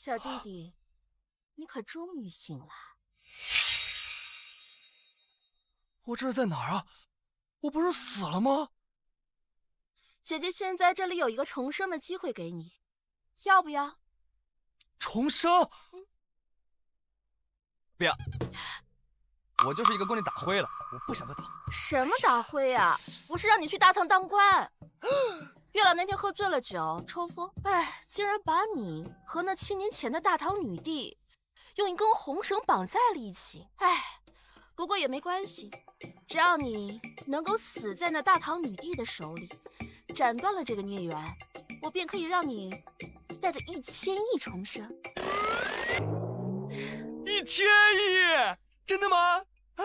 小弟弟，你可终于醒了。我这是在哪儿啊？我不是死了吗？姐姐现在这里有一个重生的机会给你，要不要？重生？不要，我就是一个供你打灰了，我不想再打。什么打灰啊？不是让你去大唐当官。月老那天喝醉了酒，抽风，竟然把你和那7年前的大唐女帝用一根红绳绑在了一起。不过也没关系，只要你能够死在那大唐女帝的手里，斩断了这个孽缘，我便可以让你带着1000亿重生。1000亿？真的吗？啊，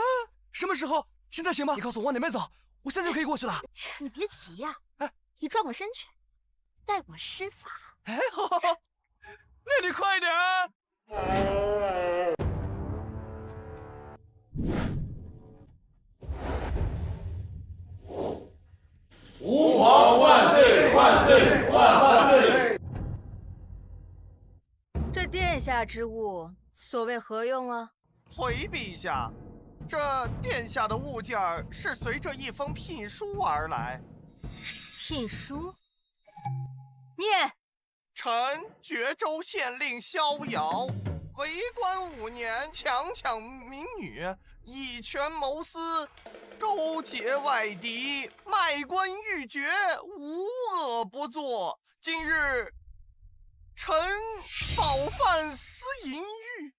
什么时候？现在行吗？你告诉我往哪边走，我现在就可以过去了。你别急呀，你转过身去，待我施法。好，那你快点啊！吾皇万岁万岁万岁！这殿下之物，所谓何用啊？回陛下，这殿下的物件是随着一封聘书而来。聘书？念。臣决州县令逍遥，为官5年，强抢民女，以权谋私，勾结外敌，卖官鬻爵，无恶不作。今日臣饱饭思淫欲，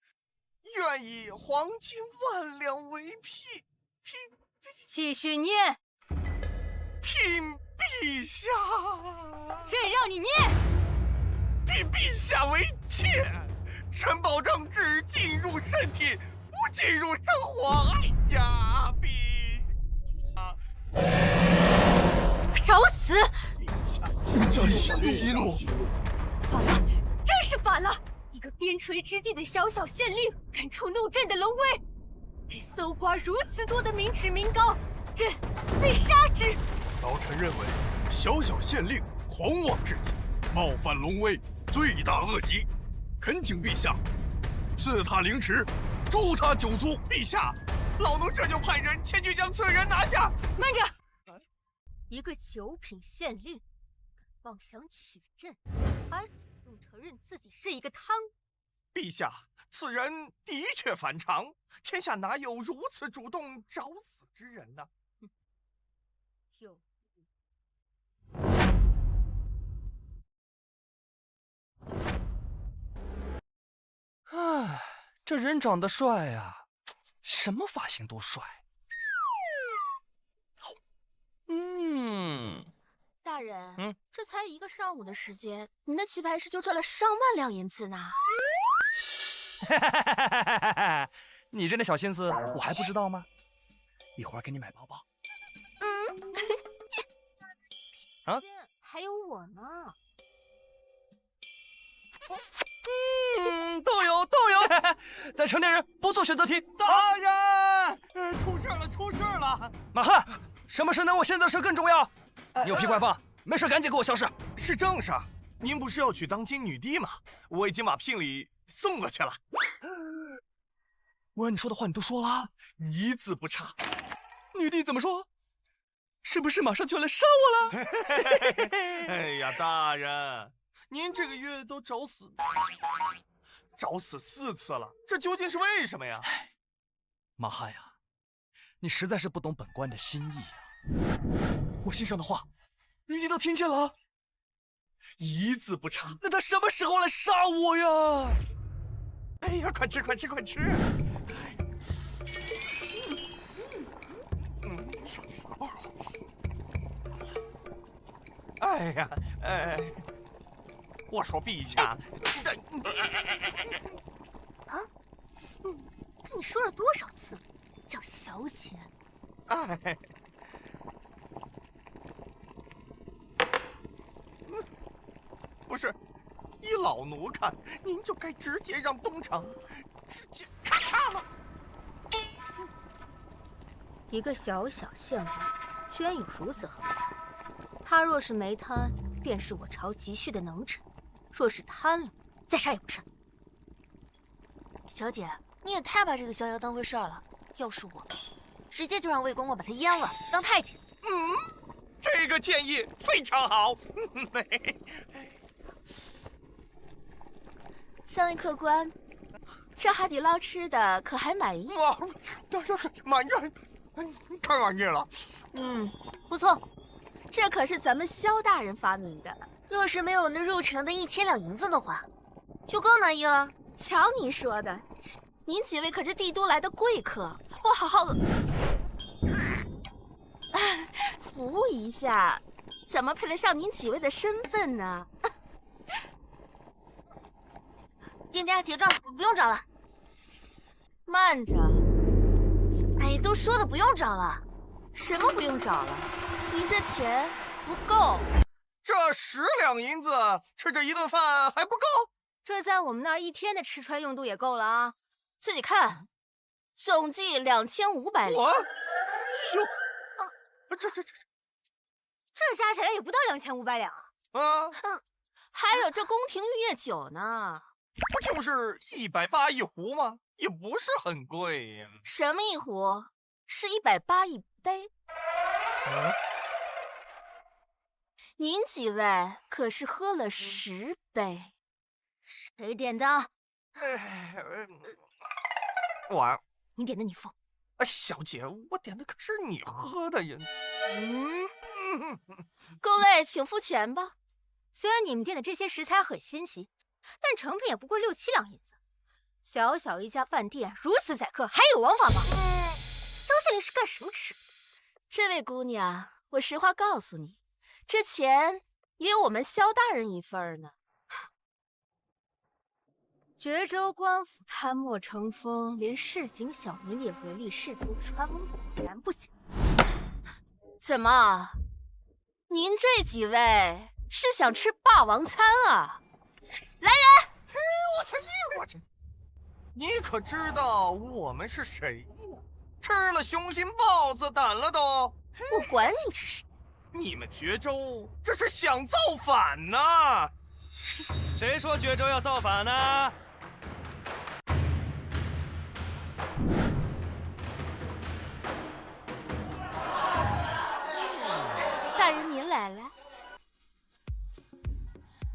愿以黄金10000两为聘。继续念。聘陛下。朕让你念。聘陛下为妾，臣保证只进入身体，不进入生活。哎呀，陛下！找死！陛下息怒。反了，真是反了！一个边陲之地的小小县令，敢触怒朕的龙威，还搜刮如此多的民脂民膏，朕必杀之！老臣认为，小小县令狂妄至极，冒犯龙威，罪大恶极，恳请陛下赐他凌迟，诛他9族。陛下，老奴这就派人前去将此人拿下。慢着！一个9品县令，敢妄想取朕，还主动承认自己是一个贪污。陛下，此人的确反常，天下哪有如此主动找死之人呢？有。这人长得帅呀，什么发型都帅。大人，这才1个上午的时间，你那棋牌室就赚了上万两银子呢。你这点小心思我还不知道吗？一会儿给你买包包。还有我呢。都有。在成年人不做选择题。大人，出事了！马汉，什么事能我现在事更重要？你有屁快放，没事赶紧给我消失。是正事，您不是要娶当今女帝吗？我已经把聘礼送过去了。我让你说的话你都说了，一字不差。女帝怎么说？是不是马上就要来杀我了？哎呀，大人，您这个月都找死4次了，这究竟是为什么呀？马汉呀，你实在是不懂本官的心意呀。我心上的话，女帝都听见了，一字不差。那她什么时候来杀我呀？哎呀，快吃！哎呀，我说陛下，跟你说了多少次，叫小姐。不是，依老奴看，您就该直接让东厂直接咔嚓了。一个小小县令，居然有如此横财。他若是没贪，便是我朝集婿的能臣；若是贪了，再杀也不迟。小姐，你也太把这个逍遥当回事儿了。要是我，直接就让魏公公把他阉了，当太监。这个建议非常好。三位客官，这海底捞吃的可还满意？满意，太满意了。不错，这可是咱们萧大人发明的。若是没有那入城的1000两银子的话，就更满意了。瞧您说的，您几位可是帝都来的贵客，我好好服务一下，怎么配得上您几位的身份呢？店家结账，不用找了。慢着，哎，都说了不用找了。什么不用找了？您这钱不够。这10两银子吃这一顿饭还不够？这在我们那儿1天的吃穿用度也够了啊！自己看，总计2500两。这加起来也不到2500两啊！还有这宫廷御宴酒呢，不就是180一壶吗？也不是很贵呀。什么一壶？是180一杯。您几位可是喝了10杯。谁点的？我。你点的，你付。小姐，我点的可是你喝的呀。各位请付钱吧。虽然你们店的这些食材很新奇，但成品也不过6、7两银子。小小一家饭店，如此宰客，还有王法吗？萧县令是干什么吃的？这位姑娘，我实话告诉你，这钱也有我们萧大人一份呢。绝州官府贪墨成风，连市井小民也唯利是图，传闻果然不假。怎么，您这几位是想吃霸王餐啊？来人！我这，你可知道我们是谁呀？吃了雄心豹子胆了都！我管你是谁！你们绝州这是想造反呐！谁说绝州要造反呢？大人您来了。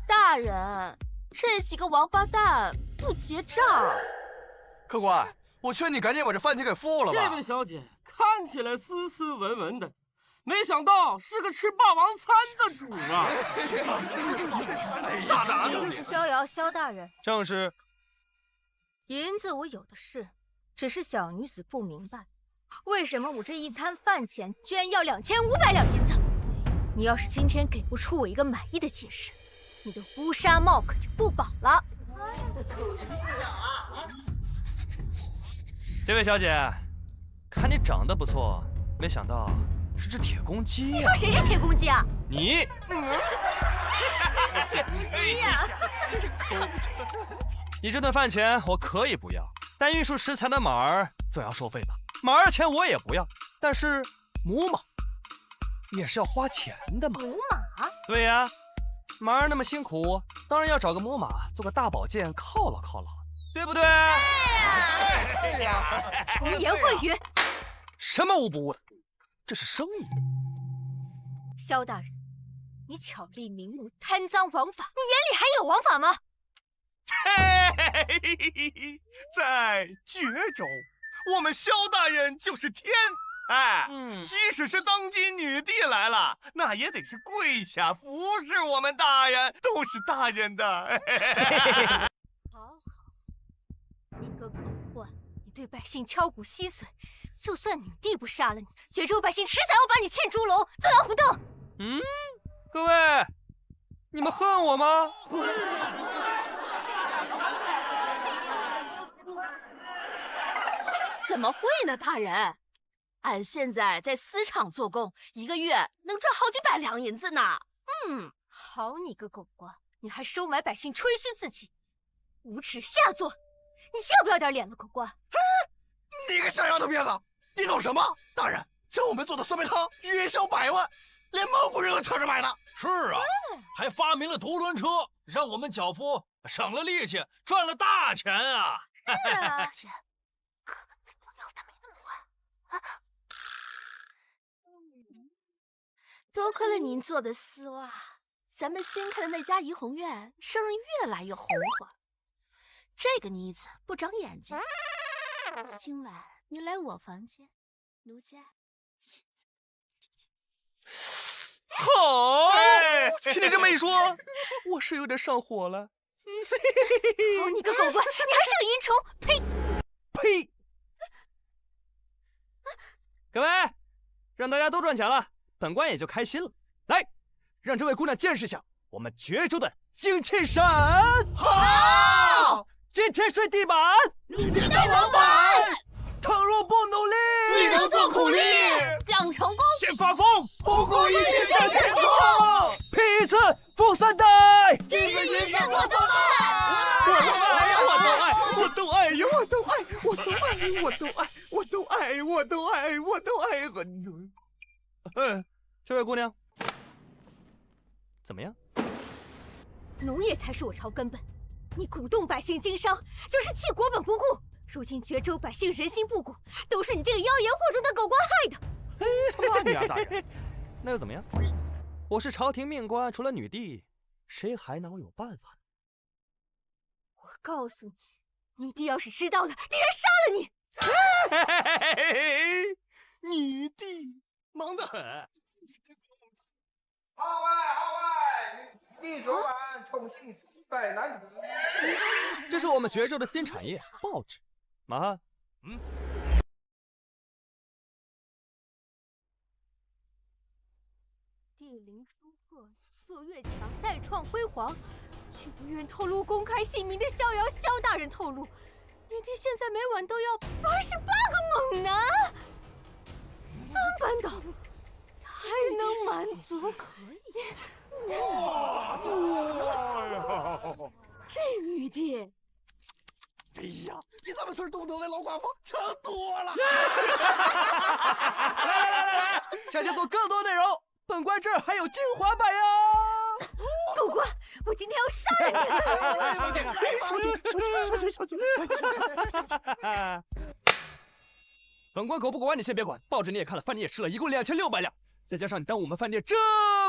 大人，这几个王八蛋不结账。客官，我劝你赶紧把这饭钱给付了吧。这位小姐看起来斯斯文文的，没想到是个吃霸王餐的主啊！大胆！你就是逍遥萧大人？正是。银子我有的是，只是小女子不明白，为什么我这一餐饭钱居然要2500两银子？你要是今天给不出我一个满意的解释，你的乌纱帽可就不保了。这位小姐，看你长得不错，没想到是只铁公鸡呀！你说谁是铁公鸡啊？你。铁公鸡呀！你这顿饭钱我可以不要，但运输食材的马儿总要收费吧？马儿钱我也不要，但是母马也是要花钱的嘛。母马？对呀，马儿那么辛苦，当然要找个母马做个大宝剑犒劳犒劳，对不对？对呀，童言秽语！什么无不无的，这是生意。萧大人，你巧立名目，贪赃枉法，你眼里还有王法吗？在绝州，我们萧大人就是天。哎，即使是当今女帝来了，那也得是跪下服侍我们大人，都是大人的。好，你个狗官，你对百姓敲骨吸髓，就算女帝不杀了你，绝州百姓迟早要把你嵌猪笼，坐牢虎凳。各位，你们恨我吗？怎么会呢，大人？俺现在在丝厂做工，一个月能赚好几百两银子呢。好你个狗官，你还收买百姓，吹嘘自己，无耻下作！你要不要点脸了，狗官？你个小丫头片子，你懂什么？大人教我们做的酸梅汤月销100万，连蒙古人都抢着买呢。是啊，还发明了独轮车，让我们脚夫省了力气，赚了大钱啊！小姐，可不要他没那么坏。多亏了您做的丝袜，咱们新开的那家怡红院生意越来越红火。这个妮子不长眼睛，今晚你来我房间，奴家亲自。好，听你这么一说，我是有点上火了。好你个狗官，你还是个淫虫！呸！呸！各位，让大家都赚钱了，本官也就开心了。来，让这位姑娘见识一下我们绝州的精气神。好，今天睡地板，你的老板，倘若不努力，你能做苦力，想成功，先发疯，不顾一切向前冲。劈一次富三代，今日一次做都爱。这位姑娘，怎么样？农业才是我朝根本，你鼓动百姓经商，就是弃国本不顾。如今绝州百姓人心不古，都是你这个妖言惑众的狗官害的。他妈你啊，大人！那又怎么样？我是朝廷命官，除了女帝，谁还能有办法呢？我告诉你，女帝要是知道了，定然杀了你！女帝忙得很。号外！女帝昨晚宠幸400男子。这是我们绝州的新产业——报纸。马汉，帝陵书鹤，坐越墙，再创辉煌。却不愿透露公开姓名的逍遥萧大人透露，女帝现在每晚都要88个猛男，3班倒才能满足。可以，这女帝。哎呀，比咱们村东头的老寡妇强多了！来，想解锁更多内容，本官这儿还有精华版呀！狗官，我今天要杀了你！小姐，本官狗不狗完你先别管，报纸你也看了，饭你也吃了，一共2600两，再加上你耽误我们饭店这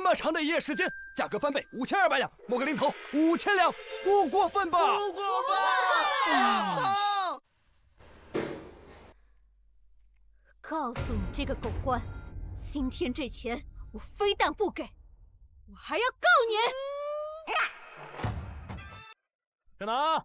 么长的营业时间，价格翻倍，5200两，摸个零头，5000两，不过分吧？不过分！告诉你这个狗官，今天这钱我非但不给，我还要告你！站哪？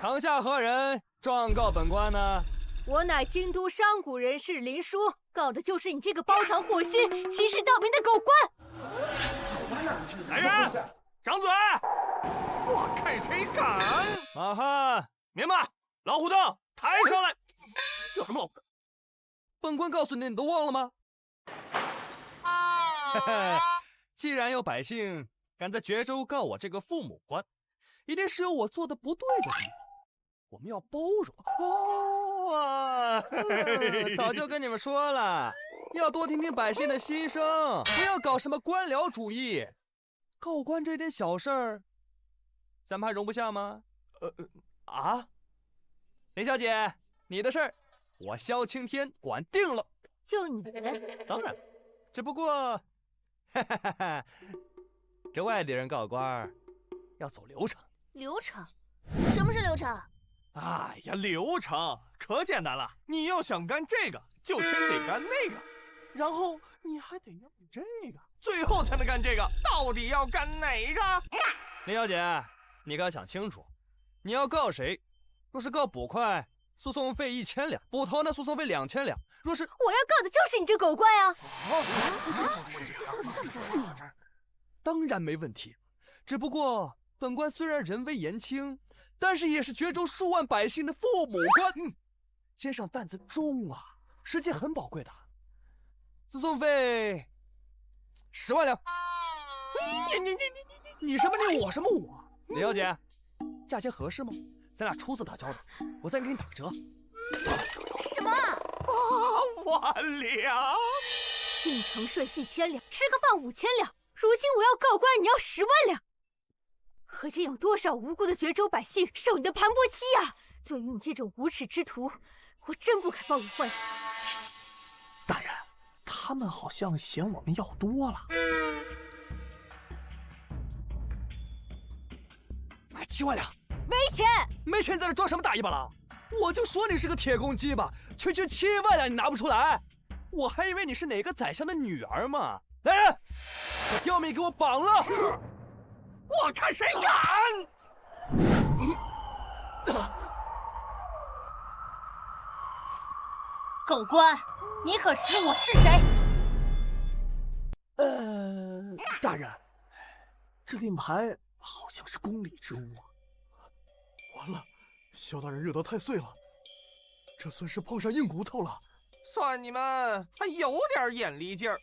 堂下何人状告本官呢？我乃京都商贾人士林叔，告的就是你这个包藏祸心、欺世盗名的狗官！来人，掌嘴！我看谁敢！马汉，明白，老虎凳抬上来。有什么老虎凳？本官告诉你，你都忘了吗？既然有百姓敢在绝州告我这个父母官，一定是有我做的不对的地方。我们要包容。早就跟你们说了，要多听听百姓的心声，不要搞什么官僚主义。告官这点小事儿，咱们还容不下吗？林小姐，你的事儿，我萧青天管定了。就你，当然，只不过，这外地人告官要走流程。流程？什么是流程？哎呀，流程可简单了，你要想干这个，就先得干那个，然后你还得要这个，最后才能干这个。到底要干哪个？林小姐，你可要想清楚，你要告谁？若是告捕快，诉讼费1000两；捕头呢，诉讼费2000两。若是我要告的就是你这狗官啊！当然没问题，只不过本官虽然人微言轻，但是也是绝州数万百姓的父母官，肩上担子重啊，时间很宝贵的。诉讼费10万两。你什么你我什么我？李小姐，价钱合适吗？咱俩初次打交道，我再给你打个折。什么8万两！进城税1000两，吃个饭5000两。如今我要告官，你要10万两。可见有多少无辜的绝州百姓受你的盘剥欺压。对于你这种无耻之徒，我真不敢抱以幻想。大人，他们好像嫌我们要多了。7万两，没钱，没钱在这装什么大尾巴狼？我就说你是个铁公鸡吧，区7万两你拿不出来，我还以为你是哪个宰相的女儿嘛！来人，把刁民给我绑了！我看谁敢！狗官，你可识我是谁？大人，这令牌好像是宫里之物啊！完了，萧大人惹得太岁了，这算是碰上硬骨头了。算你们还有点眼力劲儿，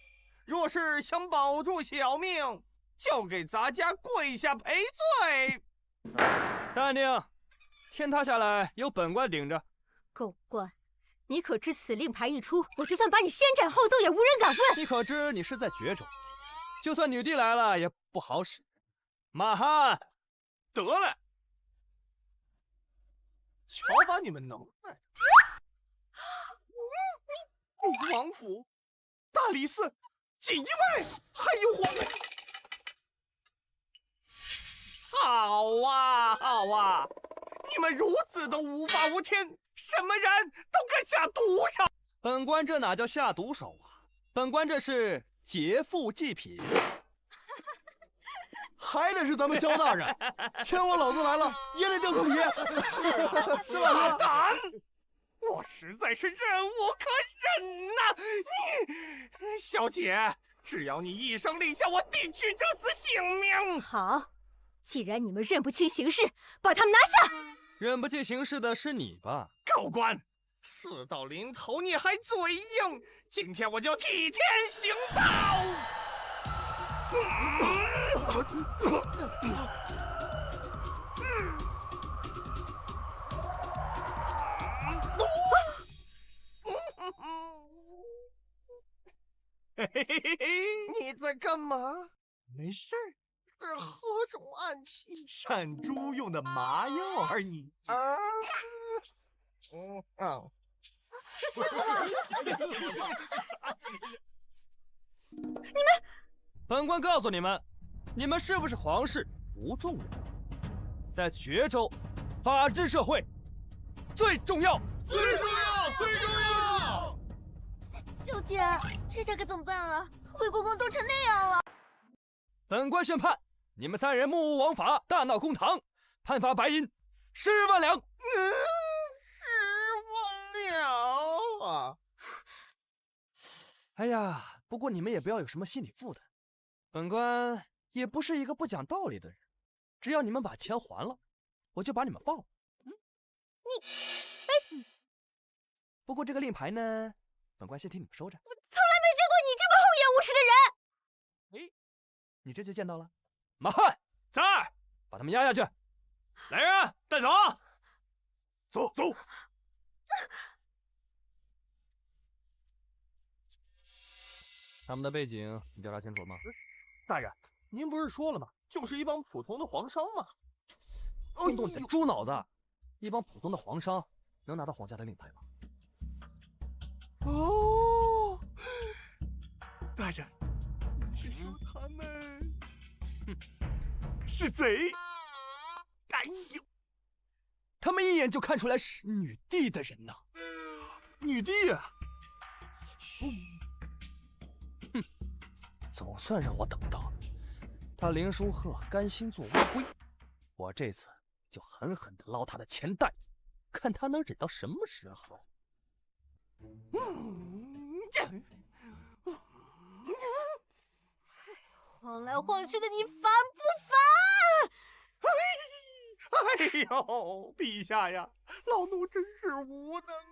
若是想保住小命，就给咱家跪下赔罪。淡定，天塌下来有本官顶着。狗官，你可知此令牌一出，我就算把你先斩后奏，也无人敢问。你可知你是在绝州，就算女帝来了也不好使。马汉，得嘞，瞧把你们能耐的！王府、大理寺、锦衣卫，还有皇宫。好啊，好啊！你们如此的无法无天，什么人都敢下毒手。本官这哪叫下毒手啊？本官这是劫富济贫。还得是咱们萧大人，天王老子来了也得掉口爷，是吧？大胆！我实在是忍无可忍呐！小姐，只要你一声令下，我定取这厮性命。好，既然你们认不清形势，把他们拿下。认不清形势的是你吧？高官，事到临头你还嘴硬，今天我就替天行道。你在干嘛？没事儿，是何种暗器？闪珠用的麻药而已。啊，本官告诉你们，你们是不是皇室不重要，在绝州，法治社会最重要。最重要，最重要！秀姐，这下该怎么办啊？魏国公冻成那样了。本官宣判，你们3人目无王法，大闹公堂，判罚白银10万两。10万两啊！哎呀，不过你们也不要有什么心理负担，本官也不是一个不讲道理的人，只要你们把钱还了，我就把你们放了。不过这个令牌呢，本官先替你们收着。我从来没见过你这么厚颜无耻的人。哎，你这就见到了。马汉在，把他们押下去。来人，带走。走走。他们的背景你调查清楚了吗？大人，您不是说了吗？就是一帮普通的皇商嘛。动动你的猪脑子！一帮普通的皇商能拿到皇家的令牌吗？哦，大人，你是说他们是贼？哎呦，他们一眼就看出来是女帝的人呐！女帝啊！总算让我等到了。他林书鹤甘心做乌龟，我这次就狠狠地捞他的钱袋子，看他能忍到什么时候。晃来晃去的，你烦不哎呦，陛下呀，老奴真是无能啊，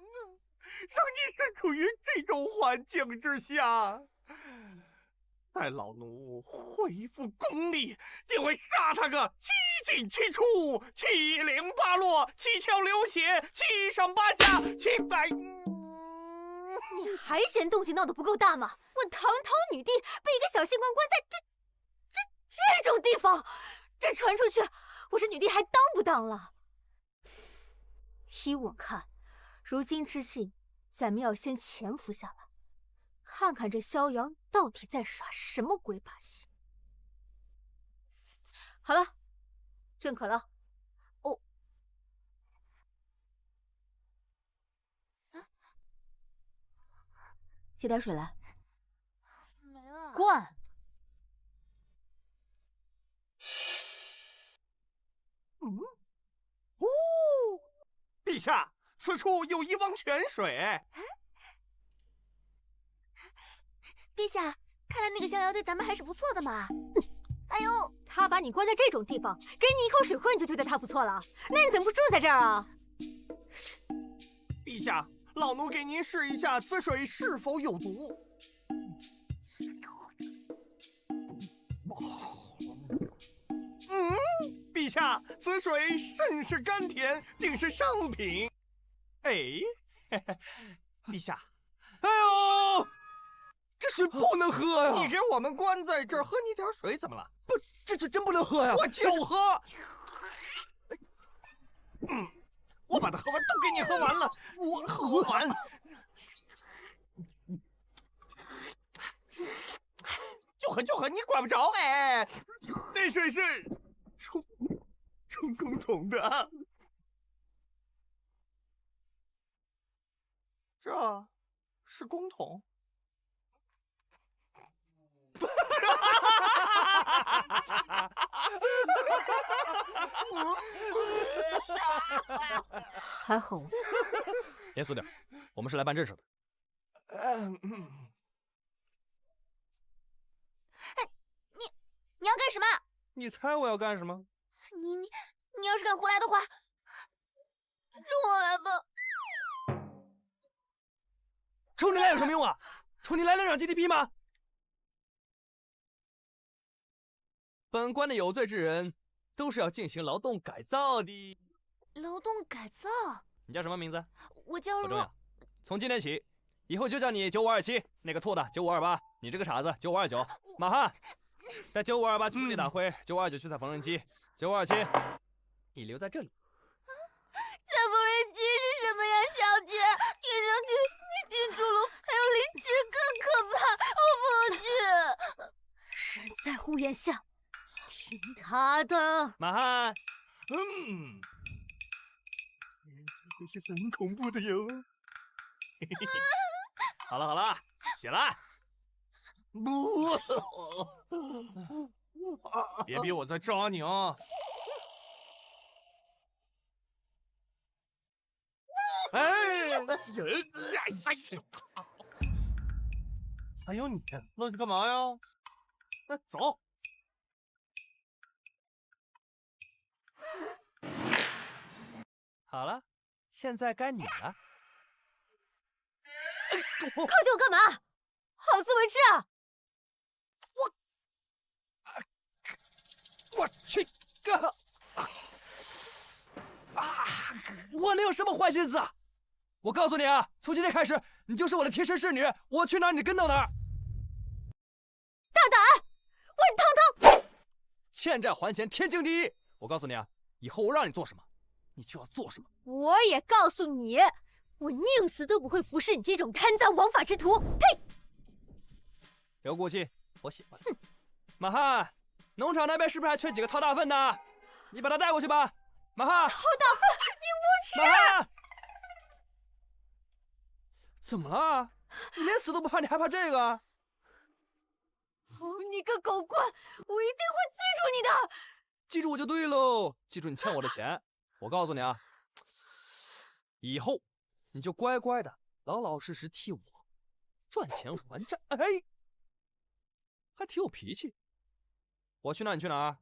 让你身处于这种环境之下。待老奴恢复功力，定会杀他个七进七出、七零八落、七窍流血、七上八下、七百……你还嫌动静闹得不够大吗？我堂堂女帝被一个小县官关在这……这种地方，这传出去，我这女帝还当不当了？依我看，如今之计，咱们要先潜伏下来，看看这萧阳到底在耍什么鬼把戏。好了，朕渴了。哦。接点水来。没了。灌。陛下，此处有一汪泉水。陛下，看来那个逍遥对咱们还是不错的嘛。哎呦，他把你关在这种地方，给你一口水喝，你就觉得他不错了？那你怎么不住在这儿啊？陛下，老奴给您试一下此水是否有毒。陛下，此水甚是甘甜，定是上品。哎，陛下，哎呦，这水不能喝呀！你给我们关在这儿，喝你点水怎么了？不，这水真不能喝呀！我就喝。我把它喝完，都给你喝完了，我喝完。就喝，你管不着哎。那水是冲公桶的，这是公桶。还好，严肃点，我们是来办正事的。你要干什么？你猜我要干什么？你要是敢胡来的话，让我来吧。冲你来有什么用啊？冲你来能涨 GDP 吗？本官的有罪之人都是要进行劳动改造的。劳动改造？你叫什么名字？我叫不重要。从今天起，以后就叫你9527，那个兔的9528，你这个傻子9529，马汉在9528去地打灰，9529去踩缝纫机，9527你留在这里。踩缝纫机是什么呀，小姐？听上去比进猪笼还有凌迟更可怕，我不去。人在屋檐下，听他的。马汉，这是很恐怖的哟。好了，起来。不，别逼我再抓你啊！还有你，愣是干嘛呀？那走。好了，现在该你了。靠近我干嘛？好自为之啊！我去个！我能有什么坏心思啊？我告诉你啊，从今天开始，你就是我的贴身侍女，我去哪儿你跟到哪儿。大胆，温汤汤！欠债还钱，天经地义。我告诉你啊，以后我让你做什么，你就要做什么。我也告诉你，我宁死都不会服侍你这种贪赃枉法之徒！呸！有骨气，我喜欢。马汉，农场那边是不是还缺几个掏大粪的？你把他带过去吧。马汉，掏大粪，你无耻！马汉，怎么了？你连死都不怕，你还怕这个？哦，你个狗官，我一定会记住你的。记住我就对喽，记住你欠我的钱。我告诉你啊，以后你就乖乖的、老老实实替我赚钱还债。哎，还挺有脾气。我去哪你去哪儿？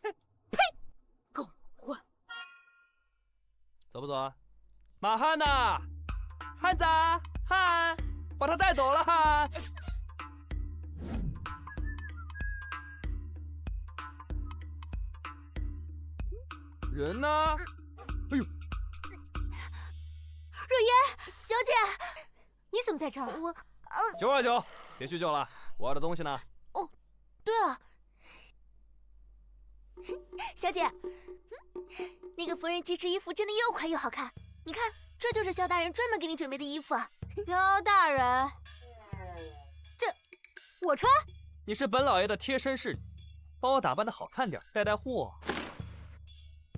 呸！狗官，走不走啊？马汉呐，汉子，汉，把他带走了，汉。人呢？哎呦，若烟，小姐，你怎么在这儿？我929，别叙旧了，我要的东西呢？哦，对了，小姐，那个缝纫机织衣服真的又快又好看，你看，这就是萧大人专门给你准备的衣服。萧大人，这我穿？你是本老爷的贴身侍女，帮我打扮的好看点，带货，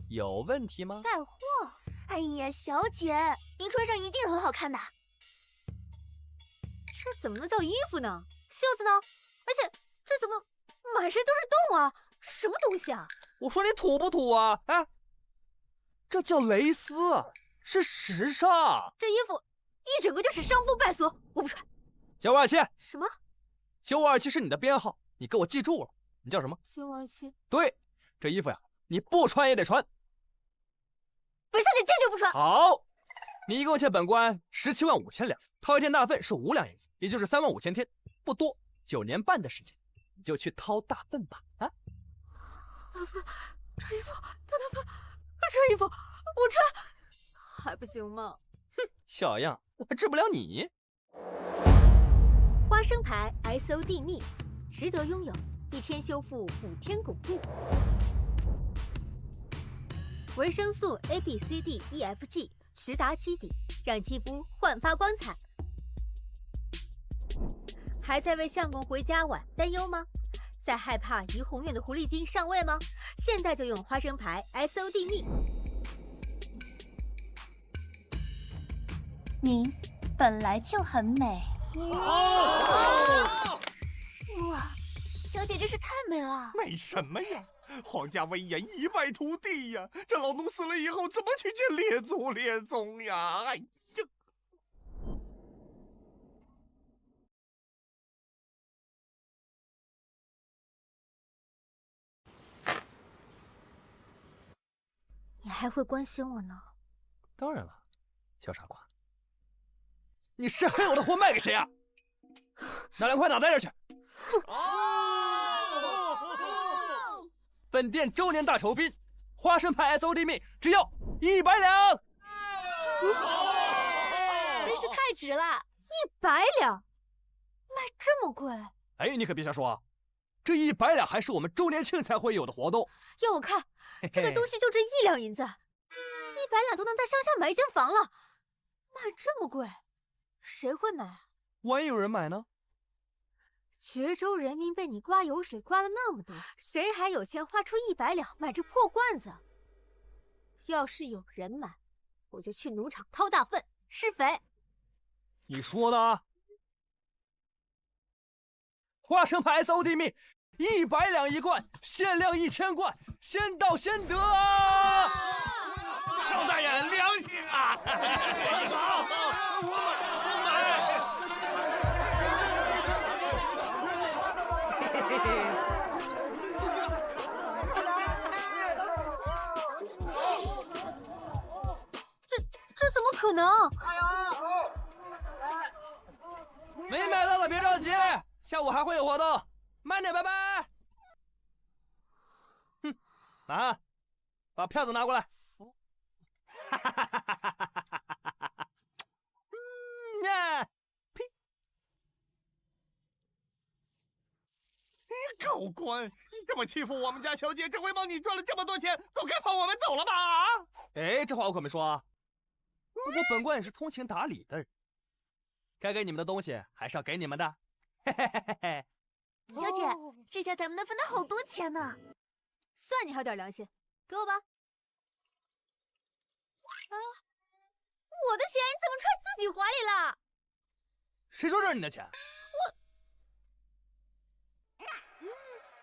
有问题吗？带货？哎呀，小姐，您穿上一定很好看的。这怎么能叫衣服呢？袖子呢？而且这怎么满身都是洞啊？什么东西啊？我说你土不土啊？哎，这叫蕾丝，是时尚。这衣服一整个就是伤风败俗，我不穿。9527，什么？9527是你的编号，你给我记住了。你叫什么？9527。对，这衣服呀，你不穿也得穿。本小姐坚决不穿。好，你一共欠本官17.5千两，掏一天大粪是5两银子，也就是3.5千天，不多，9年半的时间，你就去掏大粪吧。啊！这衣服，这衣服我穿还不行吗？哼，小样，我还治不了你。花生牌 SOD 蜜，值得拥有，1天修复5天巩固。维生素 A、B、C、D、E、F、G， 直达基底，让肌肤焕发光彩。还在为相公回家晚担忧吗？在害怕怡红院的狐狸精上位吗？现在就用花生牌 SOD 蜜。你本来就很美。哇，小姐真是太美了。美什么呀？皇家威严一败涂地呀！这老奴死了以后，怎么去见列祖列宗呀？哎呀！你还会关心我呢？当然了，小傻瓜，你是黑我的货卖给谁啊？拿2块脑袋这去！本店周年大酬宾，花生牌 SOD 蜜只要100两。真是太值了！100两，卖这么贵？哎，你可别瞎说啊！这100两还是我们周年庆才会有的活动。要我看，这个东西就值1两银子，100两都能在乡下买一间房了，卖这么贵，谁会买啊？万一有人买呢？绝州人民被你刮油水刮了那么多，谁还有钱花出100两买这破罐子？要是有人买，我就去农场掏大粪施肥。你说的啊？花生牌 SOD 蜜100两1罐，限量1000罐，先到先得啊！萧大人良心啊！好，我买。这怎么可能？没买到的别着急，下午还会有活动，慢点，拜拜。哼，拿，把票子拿过来。呸！高官，你这么欺负我们家小姐，这回帮你赚了这么多钱，都该放我们走了吧？哎，这话我可没说啊。不过本官也是通情达理的人，该给你们的东西还是要给你们的。嘿嘿嘿嘿嘿。小姐，这下咱们能分到好多钱呢。算你还有点良心，给我吧。啊，我的钱怎么揣自己怀里了？谁说这是你的钱？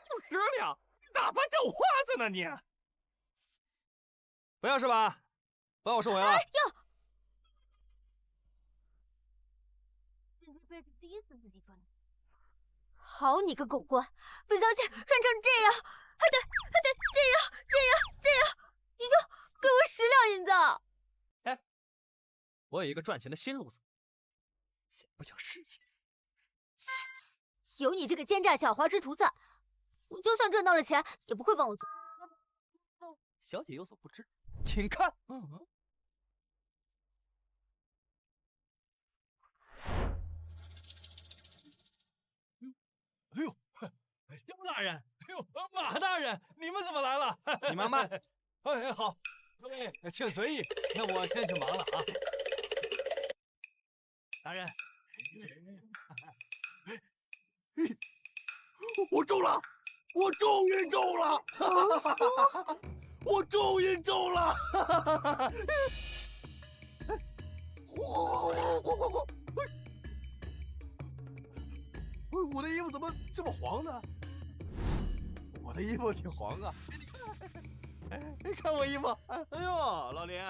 不得了，打发狗花子呢你！不要是吧？不要我收回了。要。这是辈子第一次自己赚的。好你个狗官，本小姐赚成这样，还得这样，你就给我10两银子。哎，我有一个赚钱的新路子，想不想试一下？有你这个奸诈狡猾之徒子，我就算赚到了钱，也不会放我走。小姐有所不知，请看。哎呦，萧大人，哎呦，马大人，你们怎么来了？你忙吧。哎，好，各位请随意，那我先去忙了啊。大人，我中了，我终于中了，我终于中了！我的衣服怎么这么黄呢？我的衣服挺黄啊！你看我衣服，哎呦，老林，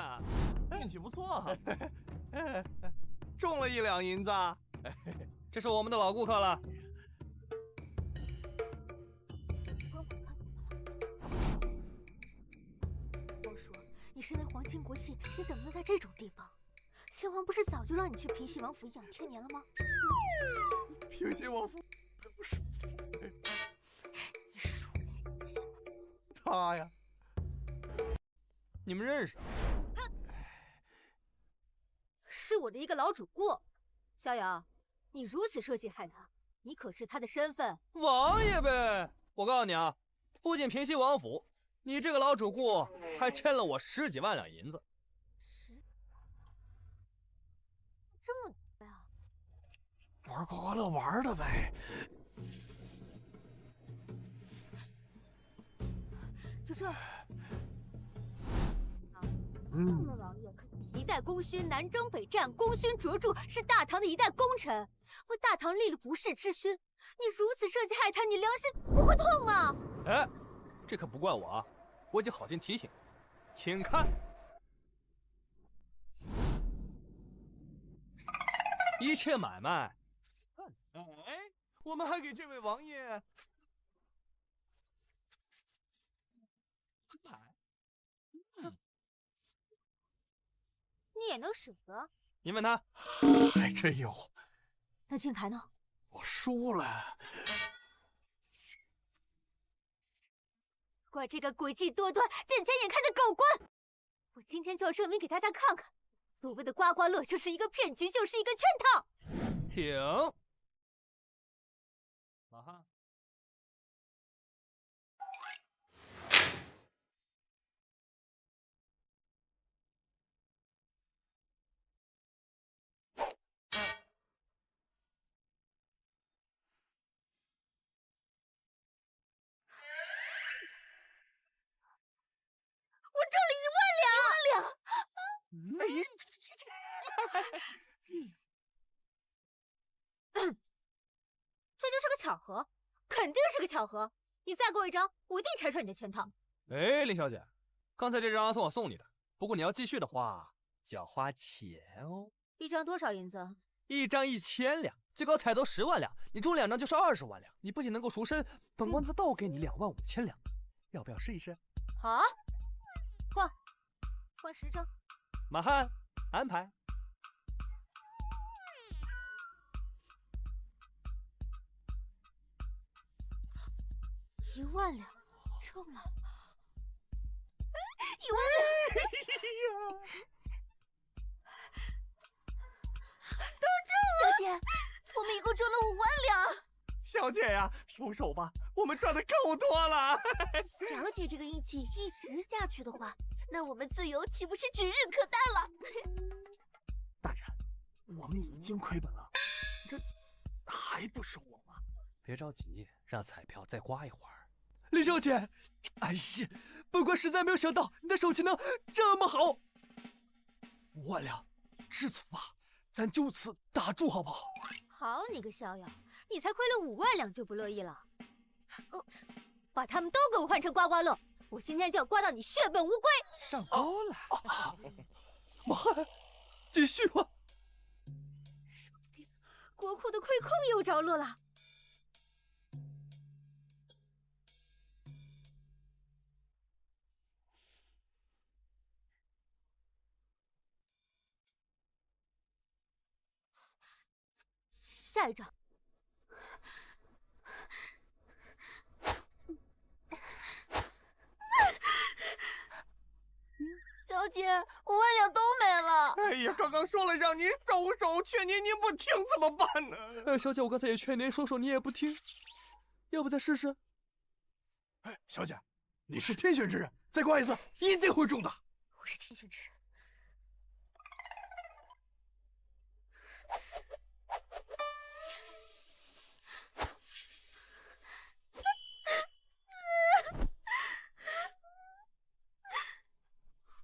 运气不错，中了1两银子。这是我们的老顾客了。皇叔，你身为皇亲国戚，你怎么能在这种地方？先王不是早就让你去平西王府养天年了吗？平西王府，你鼠辈！他呀，你们认识？是我的一个老主顾，逍遥，你如此设计害他，你可知他的身份？王爷呗！我告诉你啊，不仅平西王府，你这个老主顾还欠了我10几万两银子。这么多呀？玩刮刮乐玩的呗。就这。大王爷可一代功勋，南征北战，功勋卓著，是大唐的一代功臣，为大唐立了不世之勋。你如此设计害他，你良心不会痛吗？哎，这可不怪我啊，我已经好心提醒。请看，一切买卖。哎，我们还给这位王爷金牌。你也能舍得？你问他，还真有。那金牌呢？我输了。怪这个诡计多端、见钱眼开的狗官！我今天就要证明给大家看看，所谓的刮刮乐就是一个骗局，就是一个圈套。停。马汉。我中了1万两！这就是个巧合，肯定是个巧合。你再给我一张，我一定拆穿你的圈套。哎，林小姐，刚才这张算我送你的，不过你要继续的话就要花钱哦。一张多少银子？一张1000两，最高彩头10万两，你中2张就是20万两。你不仅能够赎身，本官再倒给你2万5千两，要不要试一试？好，换10张。马汉，安排。1万两，中了！1万两！都中了！小姐，我们一共中了5万两。小姐呀，收手吧，我们赚的够多了。小姐这个运气一直下去的话，那我们自由岂不是指日可待了？大人，我们已经亏本了，这还不收我吗？别着急，让彩票再刮一会儿。林小姐，哎呀，本官实在没有想到你的手气能这么好。5万两，知足吧，咱就此打住好不好？好你个逍遥，你才亏了5万两就不乐意了？把他们都给我换成刮刮乐，我今天就要刮到你血本无归！上钩了，马汉，继续吧。说不定国库的亏空又着落了。下一张。小姐，5万两都没了。哎呀，刚刚说了让您收手，劝您不听怎么办呢？小姐，我刚才也劝您收手，你也不听，要不再试试？哎，小姐，你是天选之人，再刮一次，一定会中的。我是天选之人。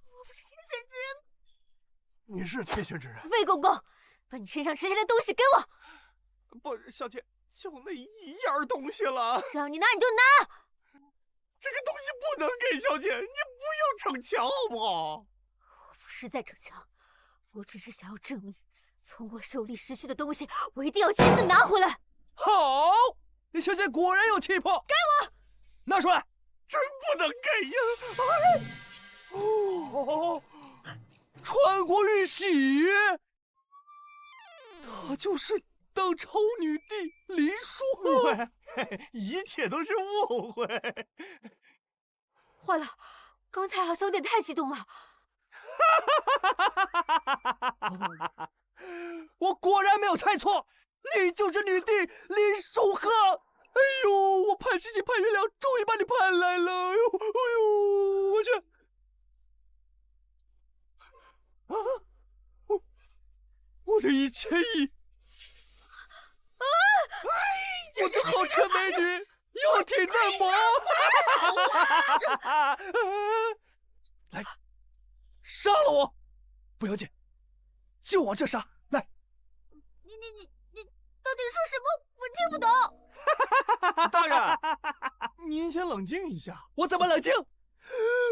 我不是天选之人。你是天选之人。魏公公，把你身上值钱的东西给我。不，小姐，就那一样东西了。让你拿你就拿。这个东西不能给小姐，你不要逞强好不好？我不是在逞强，我只是想要证明，从我手里失去的东西，我一定要亲自拿回来。好，你小姐果然有气魄，给我拿出来。真不能给呀！哎，哦，传国玉玺，她就是当朝女帝林淑误会，一切都是误会。坏了，刚才好像有点太激动了。我果然没有猜错，你就是女帝林淑禾。哎呦，我盼星星盼月亮，终于把你盼来了。哎呦，我去！啊，我的1000亿！啊！我的好车美女，腰体嫩模。来，杀了我！不要紧，就往这杀！来。你到底说什么？我听不懂。大人，您先冷静一下。我怎么冷静？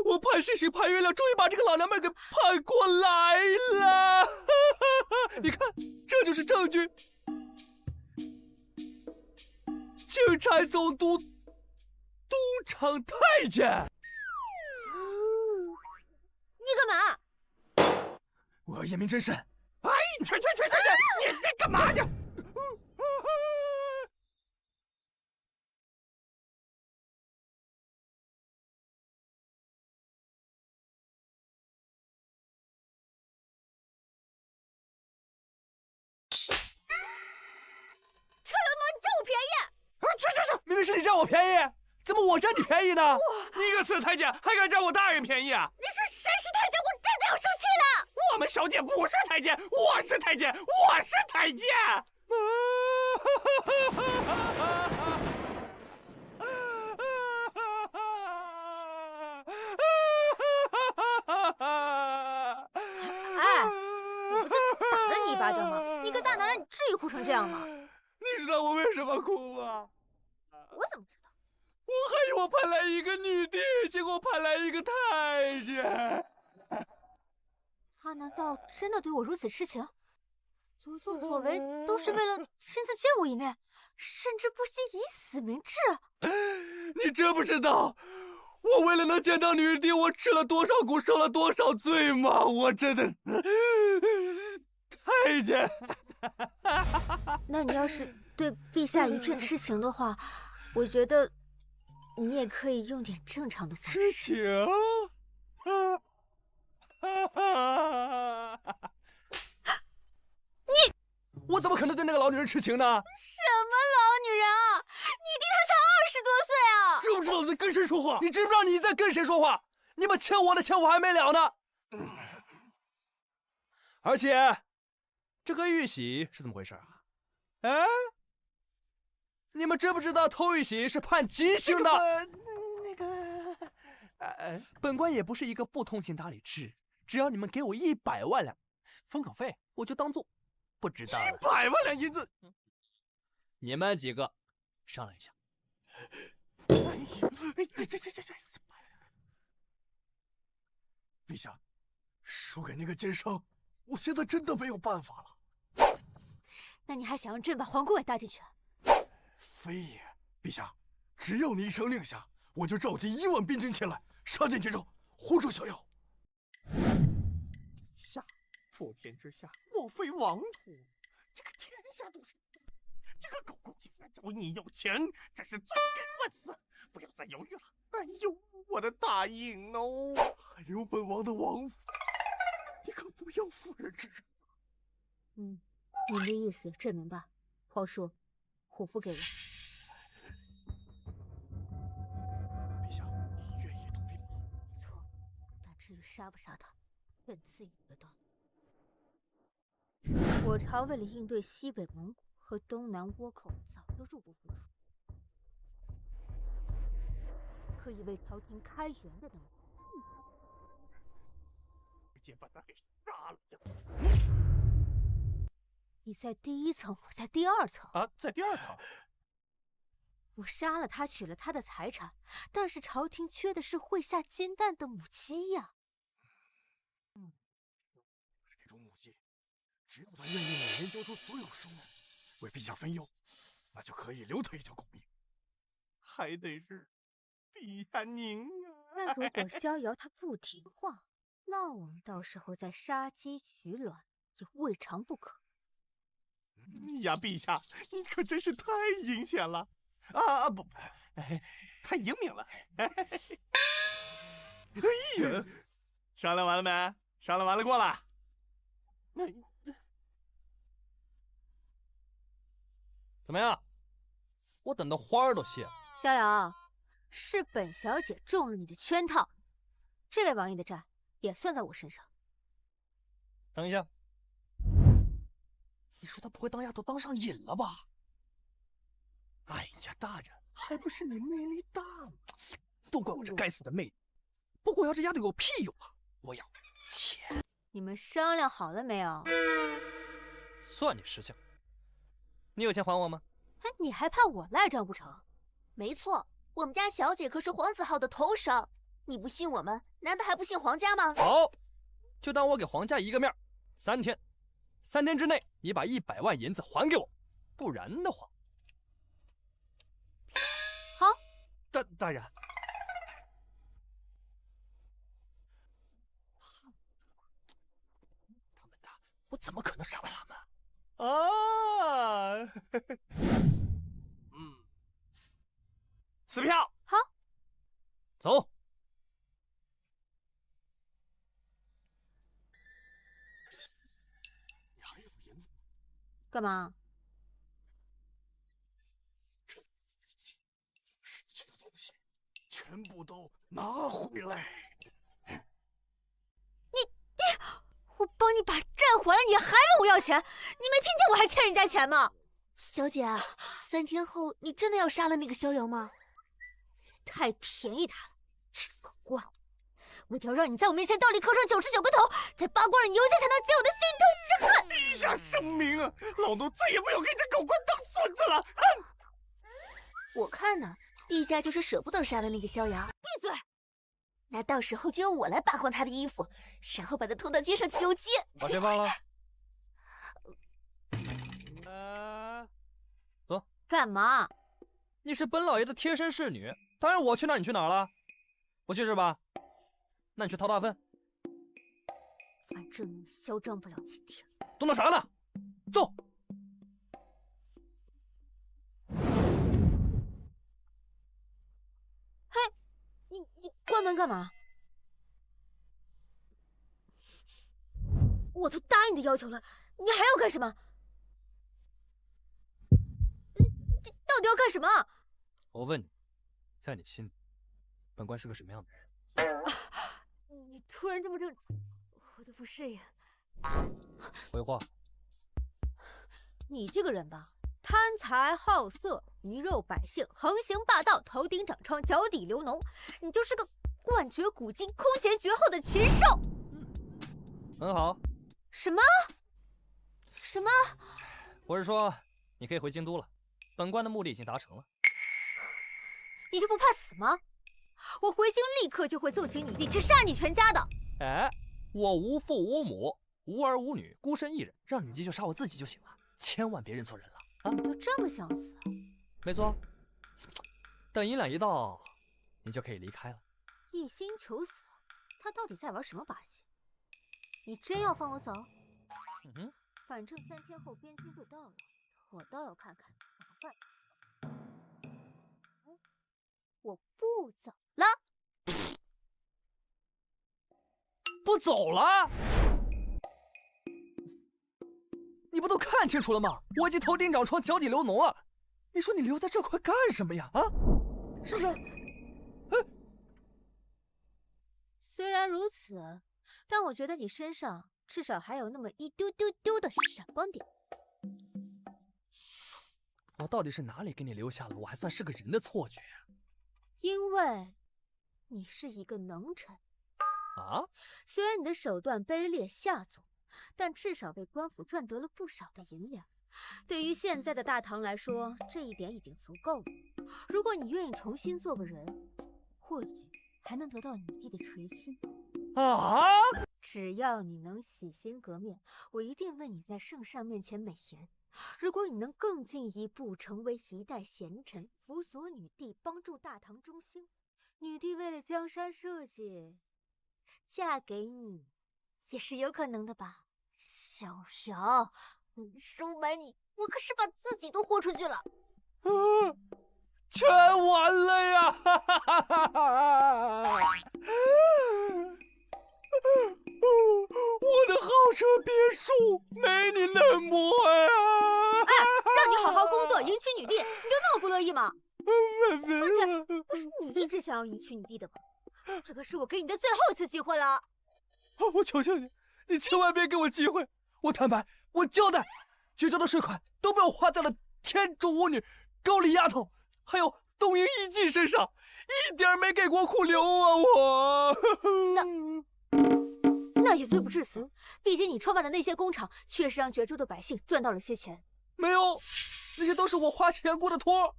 我盼星星盼月亮，终于把这个老娘们给盼过来了。你看，这就是证据。钦差总督东厂太监，你干嘛？我要验明真身。哎，去！你干嘛去？车流氓，你占我便宜！去！明明是你占我便宜，怎么我占你便宜呢？你个死太监，还敢占我大人便宜啊！你说谁是太监？我真的要生气了！我们小姐不是太监，我是太监，我是太监。哎，我不就打了你一巴掌吗？你个大男人，你至于哭成这样吗？你知道我为什么哭吗？我怎么知道？我还以为我盼来一个女帝，结果盼来一个太监。他难道真的对我如此痴情？所作所为都是为了亲自见我一面，甚至不惜以死明志。你知不知道，我为了能见到女帝，我吃了多少苦，受了多少罪吗？我真的太监。那你要是对陛下一片痴情的话，我觉得你也可以用点正常的方式。痴情？我怎么可能对那个老女人痴情呢？什么老女人啊！女帝她才20多岁啊！知不知道你在跟谁说话？你知不知道你在跟谁说话？你们欠我的钱我还没了呢。而且，这个玉玺是怎么回事啊？哎，你们知不知道偷玉玺是判极刑的？本官也不是一个不通情达理之，只要你们给我100万两封口费，我就当做不知道了。100万两银子，你们几个商量一下。哎呀，这，陛下，输给那个奸商，我现在真的没有办法了。那你还想让朕把皇宫也搭进去？非也，陛下，只要你一声令下，我就召集1万兵军前来，杀进绝州，护住小妖。下，普天之下莫非王土，这个天下都是。这个狗公竟然找你要钱，真是罪该万死！不要再犹豫了。哎呦，我的大印哦！还有本王的王府，你可不要妇人之仁。您的意思朕明白。皇叔，虎符给我。陛至于杀不杀他，任自己决断。我朝为了应对西北蒙古和东南倭寇，早就入不敷出。可以为朝廷开源的能力，直接把他给杀了。你在第一层，我在第二层。啊，在第二层。我杀了他，取了他的财产，但是朝廷缺的是会下金蛋的母鸡呀。这种母鸡，只要他愿意每年交出所有收入，为陛下分忧，那就可以留他一条狗命。还得是陛下您啊！那如果逍遥他不听话，那我们到时候再杀鸡取卵也未尝不可。呀，陛下，你可真是太阴险了！不，太英明了！哎呀，商量完了没？商量完了过了。怎么样？我等的花儿都谢了。逍遥，是本小姐中了你的圈套，这位王爷的债也算在我身上。等一下，你说他不会当丫头当上瘾了吧？哎呀，大人，还不是你魅力大吗？都怪我这该死的魅力！不过要这丫头有屁用啊！我要钱！你们商量好了没有？算你识相。你有钱还我吗？哎，你还怕我赖账不成？没错，我们家小姐可是皇子号的头绳，你不信我们，难道还不信皇家吗？好，就当我给皇家一个面，3天，3天之内你把100万银子还给我，不然的话，好。大人，他们的，我怎么可能杀了他们？啊！撕票。好，走。你还有银子？干嘛？失去的东西，全部都拿回来。我帮你把债还了，你还问我要钱？你没听见我还欠人家钱吗？小姐，3天后你真的要杀了那个逍遥吗？太便宜他了，这个官，我一定要让你在我面前倒立磕上99个头，再扒光了你尤家才能解我的心头之恨。陛下圣明啊，老奴再也不要给这狗官当孙子了。我看呢，陛下就是舍不得杀了那个逍遥。闭嘴！那到时候就由我来扒光他的衣服，然后把他拖到街上去游街。把谁放了？走。干嘛？你是本老爷的贴身侍女，当然我去哪儿你去哪儿了？不去是吧？那你去掏大粪。反正你嚣张不了几天。动那啥呢？走。你关门干嘛？我都答应你的要求了，你还要干什么？你到底要干什么？我问你，在你心里，本官是个什么样的人？你突然这么正，我都不适应。回话。你这个人吧，贪财好色，鱼肉百姓，横行霸道，头顶长疮，脚底流脓，你就是个冠绝古今、空前绝后的禽兽。很好。什么？什么？我是说，你可以回京都了。本官的目的已经达成了。你就不怕死吗？我回京立刻就会奏请你弟去杀你全家的。哎，我无父无母，无儿无女，孤身一人，让你弟就杀我自己就行了，千万别认错人了啊！你就这么想死？没错。等银两一到，你就可以离开了。一心求死，他到底在玩什么把戏？你真要放我走？反正3天后边军就到了，我倒要看看麻烦。我不走了。不走了？你不都看清楚了吗？我已经头顶长疮，脚底流脓了。你说你留在这块干什么呀？啊，是不是？虽然如此，但我觉得你身上至少还有那么一丢丢丢的闪光点。我到底是哪里给你留下了我还算是个人的错觉？因为你是一个能臣啊！虽然你的手段卑劣下作，但至少为官府赚得了不少的银两。对于现在的大唐来说，这一点已经足够了。如果你愿意重新做个人，或许还能得到女帝的垂青。啊！只要你能洗心革面，我一定为你在圣上面前美颜。如果你能更进一步，成为一代贤臣，辅佐女帝，帮助大唐中兴，女帝为了江山社稷，嫁给你也是有可能的吧？小瑶，收买你，我可是把自己都豁出去了。全完了呀！我的豪车别墅没你那么呀！让你好好工作，迎娶女帝，你就那么不乐意吗？而且不是你一直想要迎娶女帝的吧？这可是我给你的最后一次机会了。我求求你，你千万别给我机会！我坦白，我交代，绝招的税款都被我花在了天竺舞女、高丽丫头，还有东瀛艺妓身上，一点没给国库留啊！我那也罪不至死，毕竟你创办的那些工厂确实让绝州的百姓赚到了些钱。没有，那些都是我花钱过的托。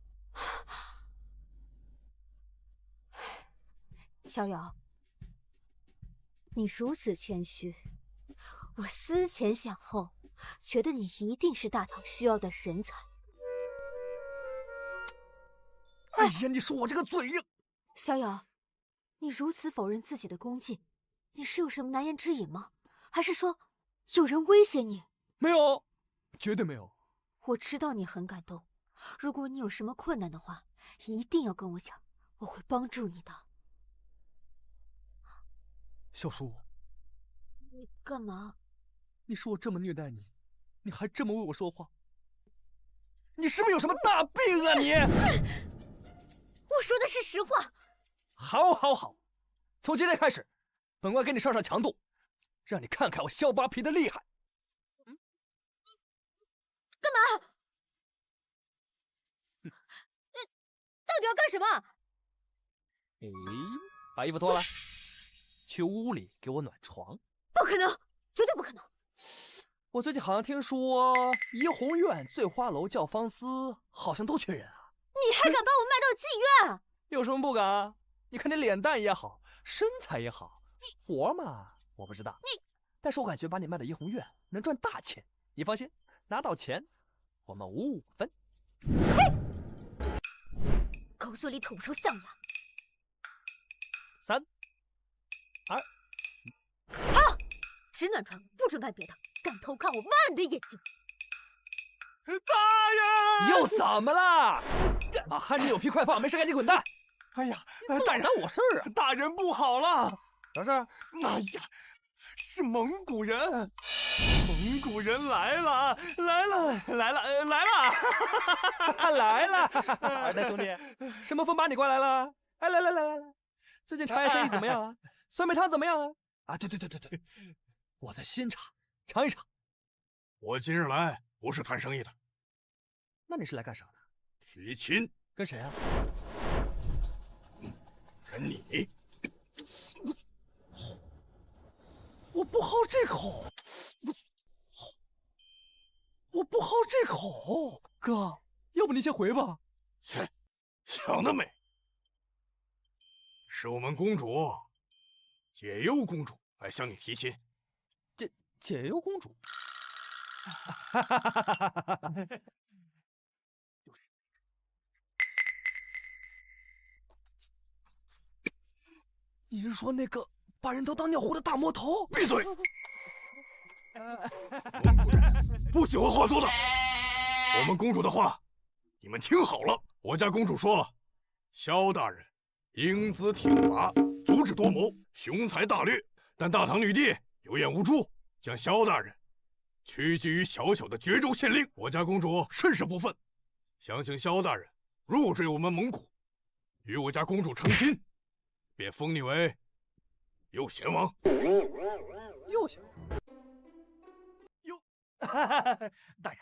逍遥，你如此谦虚，我思前想后，觉得你一定是大唐需要的人才。哎呀，你说我这个嘴硬！逍遥，你如此否认自己的功绩，你是有什么难言之隐吗？还是说有人威胁你？没有，绝对没有。我知道你很感动，如果你有什么困难的话，一定要跟我讲，我会帮助你的。小叔，你干嘛？你说我这么虐待你，你还这么为我说话，你是不是有什么大病啊你？我说的是实话。好，好，好，从今天开始，本官给你上上强度，让你看看我萧八皮的厉害。干嘛？到底要干什么？把衣服脱了，去屋里给我暖床。不可能，绝对不可能！我最近好像听说怡红院、醉花楼、教坊司好像都缺人啊。你还敢把我卖到妓院？有什么不敢啊？你看你脸蛋也好，身材也好，活嘛我不知道。但是我感觉把你卖到怡红院能赚大钱。你放心，拿到钱我们55分。呸！狗嘴里吐不出象牙。3、2，好，只暖床，不准干别的。敢偷看我，挖了你的眼睛！大人，又怎么了？马汉你有屁快放，没事赶紧滚蛋！哎呀，大人，我事儿啊！大人不好了！啥事儿？哎呀，是蒙古人，蒙古人来了，来了，来了，来了，来了！二代兄弟，什么风把你刮来了？哎，来，最近茶叶生意怎么样啊？酸梅汤怎么样啊？啊，对，我的新茶，尝一尝。我今日来不是谈生意的，那你是来干啥的？提亲。跟谁啊？跟你。我不好这口，我不好这口，哥，要不你先回吧。切，想得美！是我们公主解忧公主来向你提亲。解忧公主？你是说那个把人都当尿壶的大魔头？闭嘴！蒙古人不喜欢话多的。我们公主的话，你们听好了。我家公主说，萧大人英姿挺拔，足智多谋，雄才大略，但大唐女帝有眼无珠，将萧大人屈居于小小的绝州县令。我家公主甚是不忿，想请萧大人入赘我们蒙古，与我家公主成亲，便封你为右贤王。右贤王，右，大人。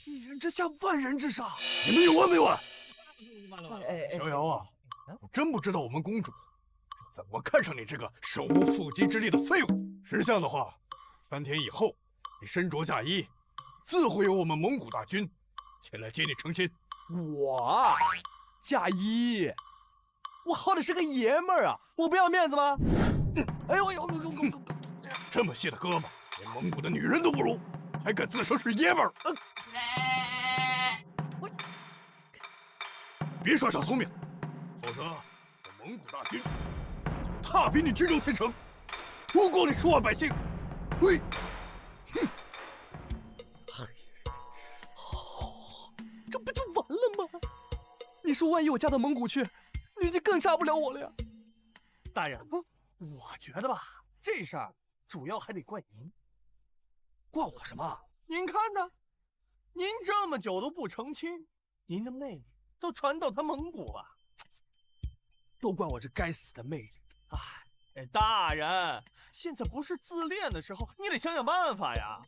一人之下，万人之上。你们有完没完？完了！逍遥啊，我真不知道我们公主是怎么看上你这个手无缚鸡之力的废物。识相的话，3天以后，你身着嫁衣，自会有我们蒙古大军前来接你成亲。我嫁衣，我好歹是个爷们儿啊，我不要面子吗？哎呦呦！这么细的胳膊，连蒙古的女人都不如，还敢自称是爷们儿？别耍小聪明，否则我蒙古大军就踏平你居州县城，屠光你数万百姓。呸！哼！这不就完了吗？你说万一我嫁到蒙古去，你就更杀不了我了呀。大人，我觉得吧，这事儿主要还得怪您。怪我什么？您看呢？您这么久都不成亲，您的妹妹都传到他蒙古了。都怪我这该死的魅力。哎，大人，现在不是自恋的时候，你得想想办法呀。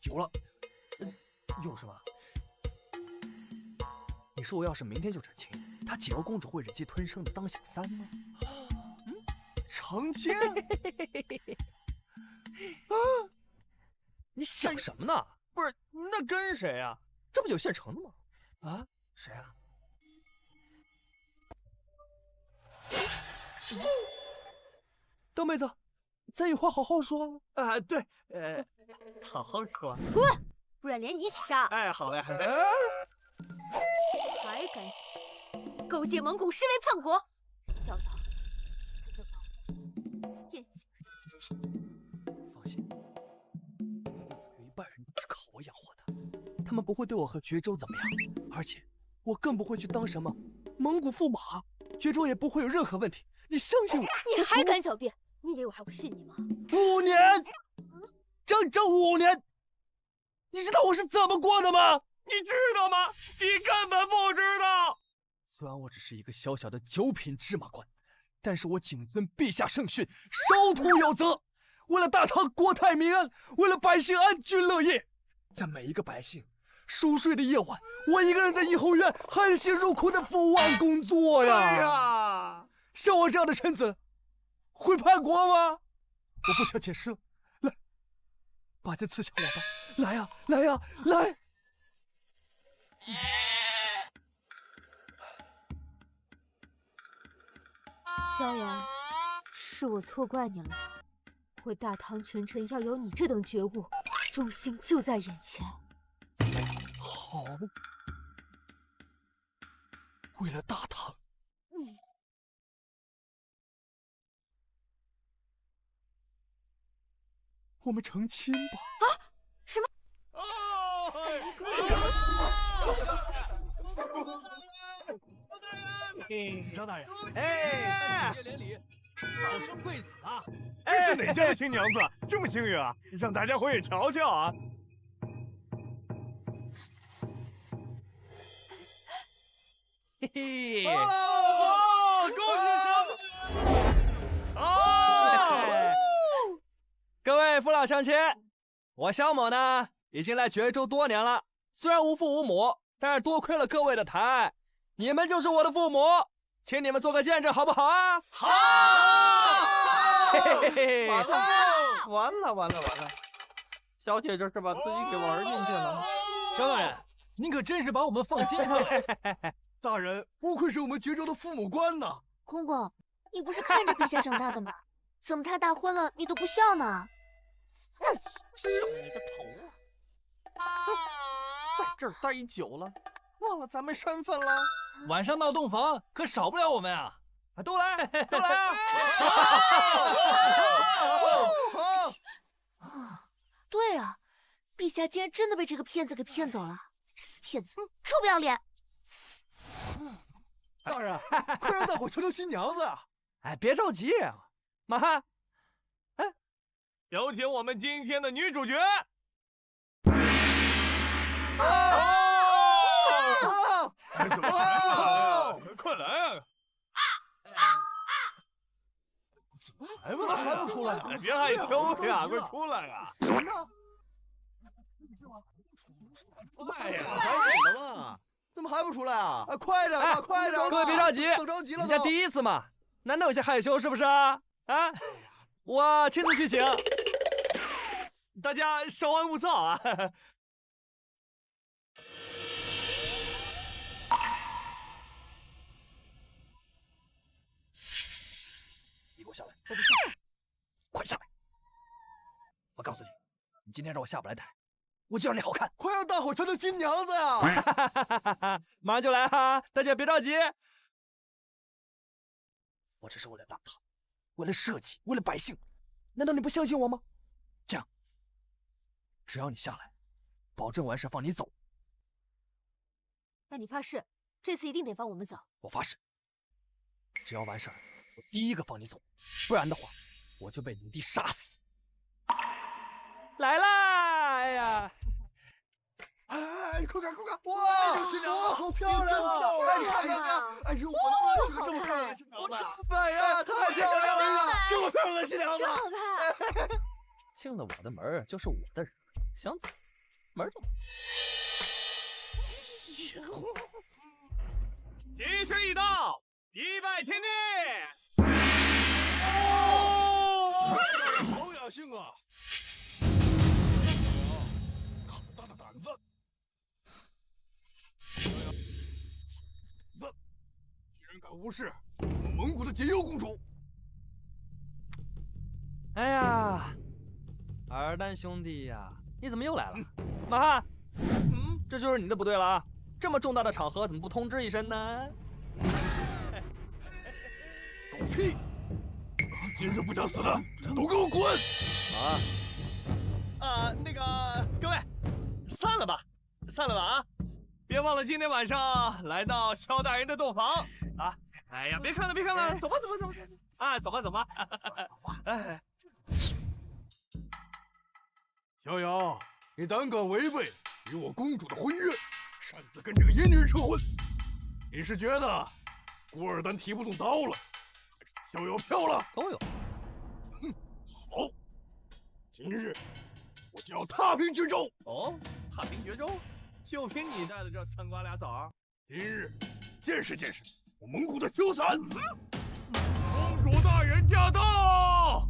有了，有什么？你说我要是明天就成亲，她锦柔公主会忍气吞声的当小三吗？成亲？你想什么呢？不是，那跟谁啊？这不就现成的吗？啊？谁啊？大妹子，咱有话好好说啊。对，好好说。滚，不然连你一起杀。哎，好嘞。还敢勾结蒙古视为叛国，小党眼睛。放心，有一半人是靠我养活的，他们不会对我和绝州怎么样，而且我更不会去当什么蒙古驸马，绝州也不会有任何问题。你相信我。你还敢狡辩？你以为我还会信你吗？5年，整整5年，你知道我是怎么过的吗？你知道吗？你根本不知道。虽然我只是一个小小的9品芝麻官，但是我谨遵陛下圣训，守土有责。为了大唐国泰民安，为了百姓安居乐业，在每一个百姓熟睡的夜晚，我一个人在颐后园含辛茹苦的伏案工作呀。哎呀，像我这样的臣子，会叛国吗？我不想解释了，来，把剑刺向我吧！来呀，来呀，来！逍遥，是我错怪你了。我大唐群臣要有你这等觉悟，忠心就在眼前。好，为了大唐，我们成亲吧！啊？什么？张大人，哎，谢连理，早生贵子啊！这是哪家的新娘子这么幸运啊？让大家伙也瞧瞧啊！嘿嘿，哦，恭喜小美！哦，各位父老乡亲，我萧某呢，已经来绝州多年了，虽然无父无母，但是多亏了各位的抬爱，你们就是我的父母，请你们做个见证，好不好啊？好！嘿嘿嘿，完了！小姐这是把自己给玩进去了。萧大人，您可真是把我们放箭上了。大人，不愧是我们绝州的父母官呐！公公，你不是看着陛下长大的吗？怎么他大婚了你都不孝呢？上你个头啊！在这儿待久了，忘了咱们身份了。晚上闹洞房可少不了我们啊！都来啊！对啊，陛下竟然真的被这个骗子给骗走了，死骗子，臭不要脸！大人，快让大伙瞧瞧新娘子啊！哎，别着急，马汉，哎，有请我们今天的女主角。快来啊！怎么还不出来啊？别害羞呀，快出来啊！哎呀，赶紧的嘛！怎么还不出来啊？快点吧，快点！各位别着急，等着急了。人家第一次嘛，难道有些害羞是不是啊？啊，我亲自去请。大家稍安勿躁啊！你给我下来！我不下，快下来！我告诉你，你今天让我下不来台，我就让你好看！快让大伙瞧瞧新娘子呀！马上就来哈，大家别着急。我这是为了大唐，为了社稷，为了百姓，难道你不相信我吗？这样，只要你下来，保证完事放你走。那你发誓，这次一定得放我们走？我发誓，只要完事儿，我第一个放你走，不然的话，我就被你弟杀死。来啦！哎呀！哎，快看！哇，新娘子好漂亮啊！哎，你看！哎呦，我能娶个这么漂亮的新娘子？我真美呀，太漂亮了！这么漂亮的新娘子，真好看。进了我的门就是我的人，想走门都没。吉时已到，一拜天地。好雅兴啊！好大的胆子！居然敢无视我们蒙古的解忧公主！哎呀，尔丹兄弟呀，你怎么又来了？马汉，这就是你的不对了啊！这么重大的场合，怎么不通知一声呢？狗屁！今日不想死的，都给我滚！那个各位，散了吧啊！别忘了今天晚上来到萧大人的洞房啊！哎呀，别看了，走吧！啊，走吧！哎，逍遥，你胆敢违背与我公主的婚约，擅自跟这个野女人成婚，你是觉得古尔丹提不动刀了，还是逍遥飘了？都有。哼，好，今日我就要踏平绝州。哦，踏平绝州，就凭你带的这3瓜俩枣儿，今日见识见识我蒙古的羞残！公主大人驾到！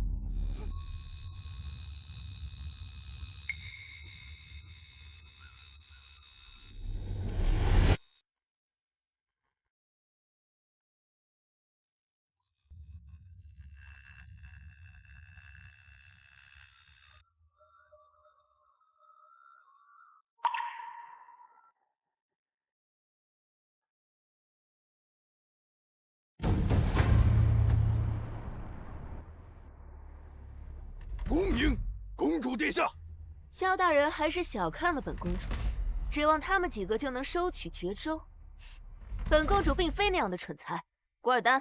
恭迎公主殿下。萧大人还是小看了本公主，指望他们几个就能收取绝州。本公主并非那样的蠢材。古尔丹，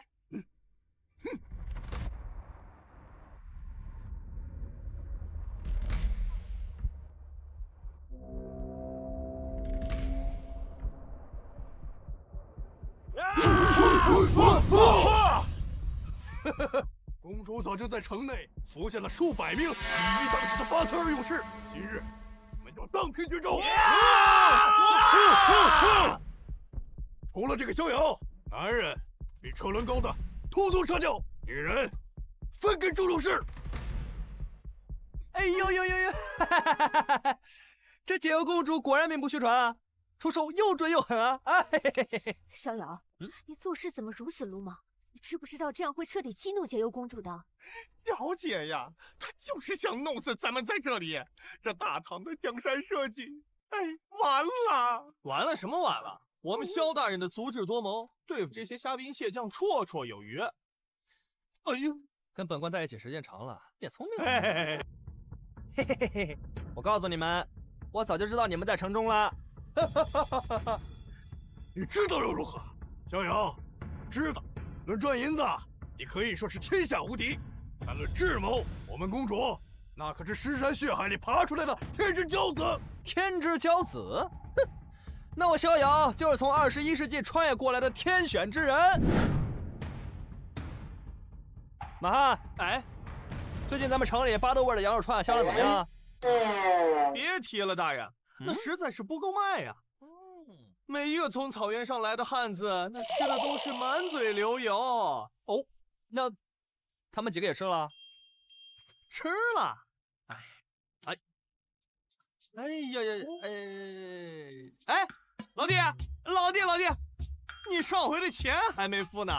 公主早就在城内服下了数百名第一等次的巴特尔勇士，今日我们要荡平绝州。除了这个逍遥，男人比车轮高的统统杀掉，女人分给诸勇士。哎呦，这解忧公主果然名不虚传啊，出手又准又狠啊！哎，逍遥，你做事怎么如此鲁莽？你知不知道这样会彻底激怒解忧公主的？了解呀，他就是想弄死咱们在这里，这大唐的江山社稷，哎，完了！完了什么完了？我们萧大人的足智多谋，对付这些虾兵蟹将绰绰有余。哎呦，跟本官在一起时间长了，变聪明了。嘿，我告诉你们，我早就知道你们在城中了。你知道又如何？逍遥，知道。论赚银子，你可以说是天下无敌，但论智谋，我们公主那可是尸山血海里爬出来的天之骄子。天之骄子？哼，那我逍遥就是从21世纪穿越过来的天选之人。马汉，哎，最近咱们城里巴豆味的羊肉串销量怎么样啊？别提了，大人，那实在是不够卖呀。每一个从草原上来的汉子，那吃的都是满嘴流油。哦，那他们几个也吃了？吃了。哎呀呀，哎，老弟，你上回的钱还没付呢。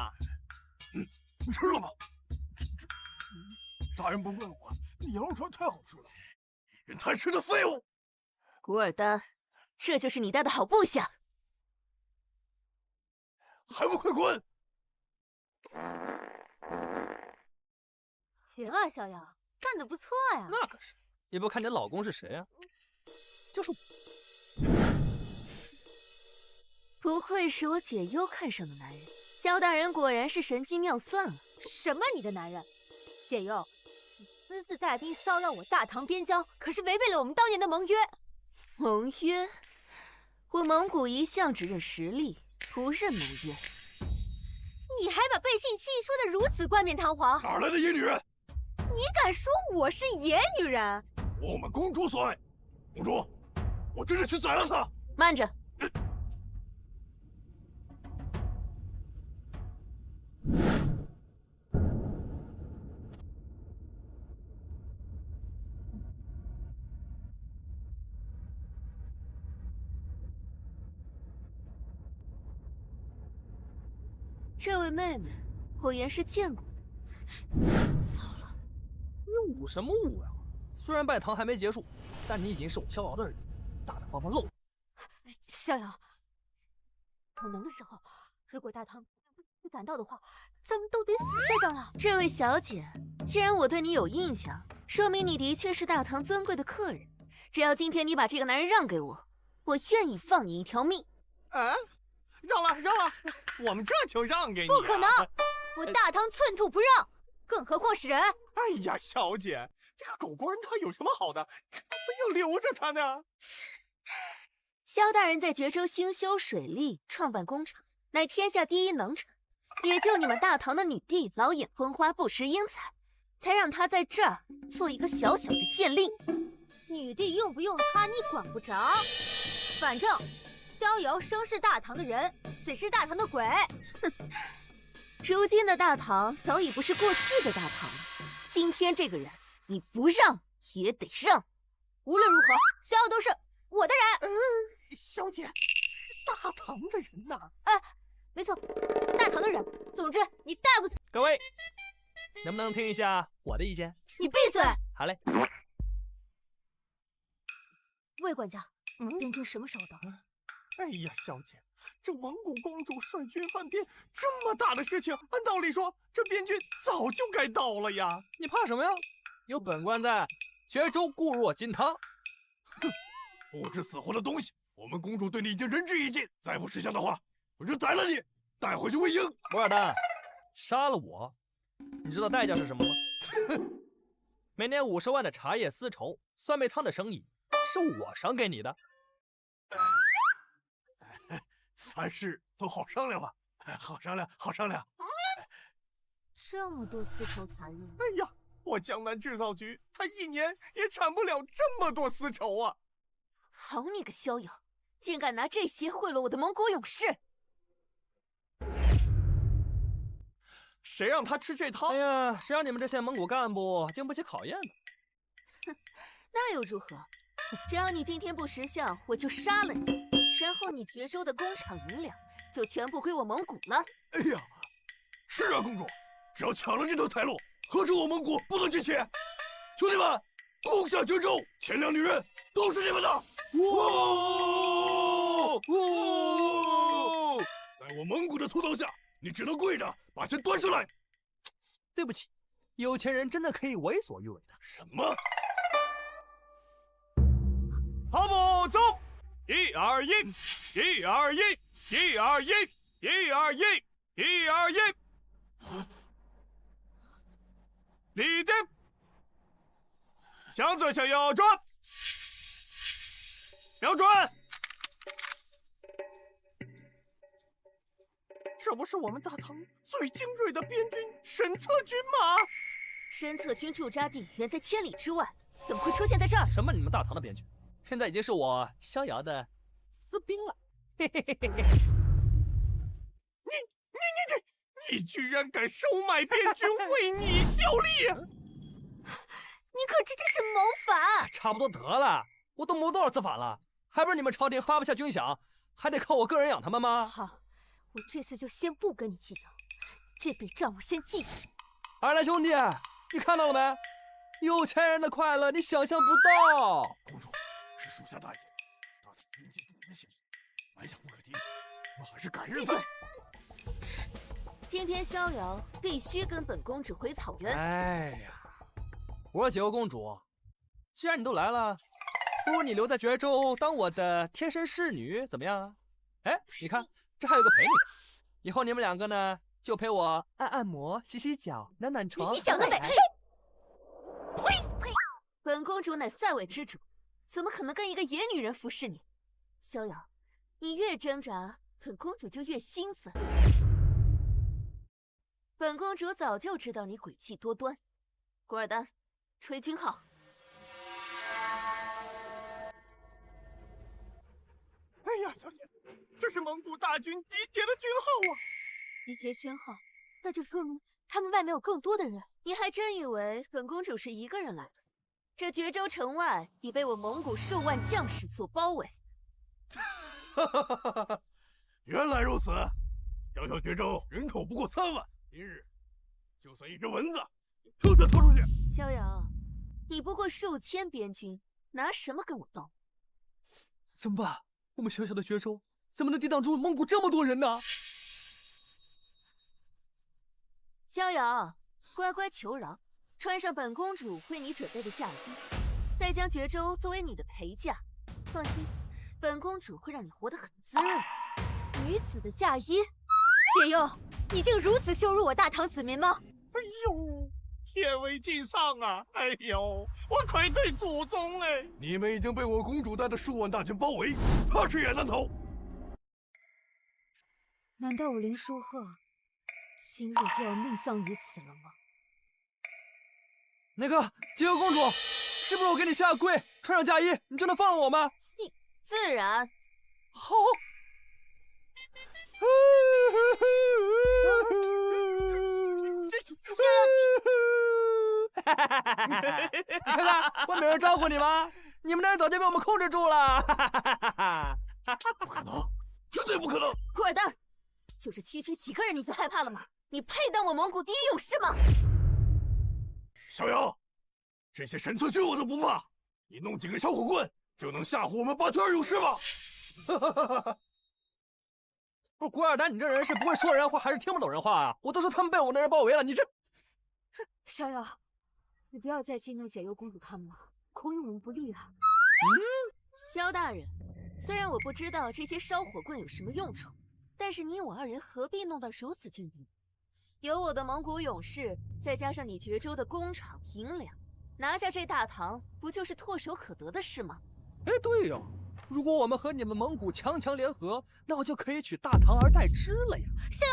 吃了吧。大人不问我，羊肉串太好吃了。人贪吃的废物。古尔丹，这就是你带的好部下。还不快滚！行啊，逍遥，干得不错呀。那可是，也不看你老公是谁啊？就是我。不愧是我解忧看上的男人，萧大人果然是神机妙算啊！什么你的男人？解忧，你私自带兵骚扰我大唐边疆，可是违背了我们当年的盟约。盟约？我蒙古一向只认实力，不认盟约。你还把背信弃义说得如此冠冕堂皇，哪来的野女人？你敢说我是野女人？我们公主所爱。公主，我这是去宰了她。慢着。这位妹妹，我原是见过的。糟了，你舞什么舞呀？虽然拜堂还没结束，但你已经是我逍遥的人，大大方方露。逍遥，不能的时候，如果大唐不赶到的话，咱们都得死在这儿了。这位小姐，既然我对你有印象，说明你的确是大唐尊贵的客人。只要今天你把这个男人让给我，我愿意放你一条命。啊，让了，我们这就让给你。不可能，我大唐寸土不让，更何况是人。哎呀，小姐，这个狗官他有什么好的，非要留着他呢？萧大人在绝州兴修水利，创办工厂，乃天下第一能臣。也就你们大唐的女帝老眼昏花，不识英才，才让他在这儿做一个小小的县令。女帝用不用他，你管不着。反正逍遥生是大唐的人，死是大唐的鬼。哼，如今的大唐早已不是过去的大唐了。今天这个人，你不让也得让。无论如何，逍遥都是我的人。小姐，大唐的人呐。哎，没错，大唐的人。总之，你带不走。各位，能不能听一下我的意见？你闭嘴！好嘞。魏管家，边军什么时候到？哎呀，小姐，这蒙古公主率军犯边，这么大的事情，按道理说，这边军早就该到了呀。你怕什么呀？有本官在，绝州固若金汤。哼，不知死活的东西！我们公主对你已经仁至义尽，再不识相的话，我就宰了你，带回去喂鹰。摩尔丹，杀了我，你知道代价是什么吗？每年50万的茶叶丝绸、酸梅汤的生意，是我赏给你的。凡事都好商量吧，好商量，好商量。这么多丝绸茶叶，哎呀，我江南制造局，它一年也产不了这么多丝绸啊！好你个逍遥，竟然敢拿这些贿赂我的蒙古勇士！谁让他吃这套？哎呀，谁让你们这些蒙古干部经不起考验呢？哼，那又如何？只要你今天不识相，我就杀了你，然后你绝州的工厂银两就全部归我蒙古了。哎呀，是啊，公主，只要抢了这条财路，何止我蒙古不能举起？兄弟们，攻下绝州，钱粮女人都是你们的！哇！在我蒙古的图腾下，你只能跪着把钱端上来。对不起，有钱人真的可以为所欲为的。什么？跑步走！1、2、1，1、2、1，1、2、1，1、2、1，1、2、1。立定！向左向右转，瞄准。这不是我们大唐最精锐的边军神策军吗？神策军驻扎地远在千里之外，怎么会出现在这儿？什么你们大唐的边军，现在已经是我逍遥的私兵了。嘿嘿嘿嘿嘿。你居然敢收买边军为你效力！你可这是谋反！差不多得了，我都谋多少次反了，还不是你们朝廷发不下军饷，还得靠我个人养他们吗？好，我这次就先不跟你计较，这笔账我先记下。二来兄弟，你看到了没？有钱人的快乐你想象不到。公主是属下大爷，大唐兵进不远险，埋下不可敌，我们还是改日再。今天逍遥必须跟本公主回草原。哎呀，我说几个公主，既然你都来了，不如你留在绝州当我的贴身侍女，怎么样？哎，你看这还有个陪你，以后你们两个呢就陪我按按摩、洗洗脚、暖暖床。你想得美！呸！本公主乃塞外之主，怎么可能跟一个野女人服侍你？逍遥，你越挣扎，本公主就越兴奋。本公主早就知道你诡计多端。古尔丹，吹军号。哎呀，小姐，这是蒙古大军集结的军号啊！集结军号，那就说明他们外面有更多的人。你还真以为本公主是一个人来的？这绝州城外已被我蒙古数万将士所包围。原来如此，小小绝州人口不过3万。今日，就算一只蚊子，都得拖出去。逍遥，你不过数千边军，拿什么跟我斗？怎么办？我们小小的绝州怎么能抵挡住蒙古这么多人呢？逍遥，乖乖求饶，穿上本公主为你准备的嫁衣，再将绝州作为你的陪嫁。放心，本公主会让你活得很滋润。女子的嫁衣，解忧。你竟如此羞辱我大唐子民吗？哎呦，天威尽丧啊！哎呦，我愧对祖宗哎！你们已经被我公主带的数万大军包围，怕是也难逃。难道我林书鹤今日就要命丧于此了吗？那个几个公主，是不是我给你下跪，穿上嫁衣，你就能放了我吗？你自然。好。你看看，我没人照顾你吗？你们那人早就被我们控制住了。不可能，绝对不可能！库尔丹，就这区区几个人你就害怕了吗？你配当我蒙古第一勇士吗？逍遥，这些神策军我都不怕，你弄几个小火棍就能吓唬我们82勇士吗？不是古尔丹，你这人是不会说人话还是听不懂人话啊？我都说他们被我们的人包围了，你这……逍遥，你不要再激怒解忧公主他们了，恐与我们不利啊！萧大人，虽然我不知道这些烧火棍有什么用处，但是你我二人何必弄到如此境地？有我的蒙古勇士，再加上你绝州的工厂银两，拿下这大唐，不就是唾手可得的事吗？哎，对呀。如果我们和你们蒙古强联合，那我就可以取大唐而代之了呀！逍遥，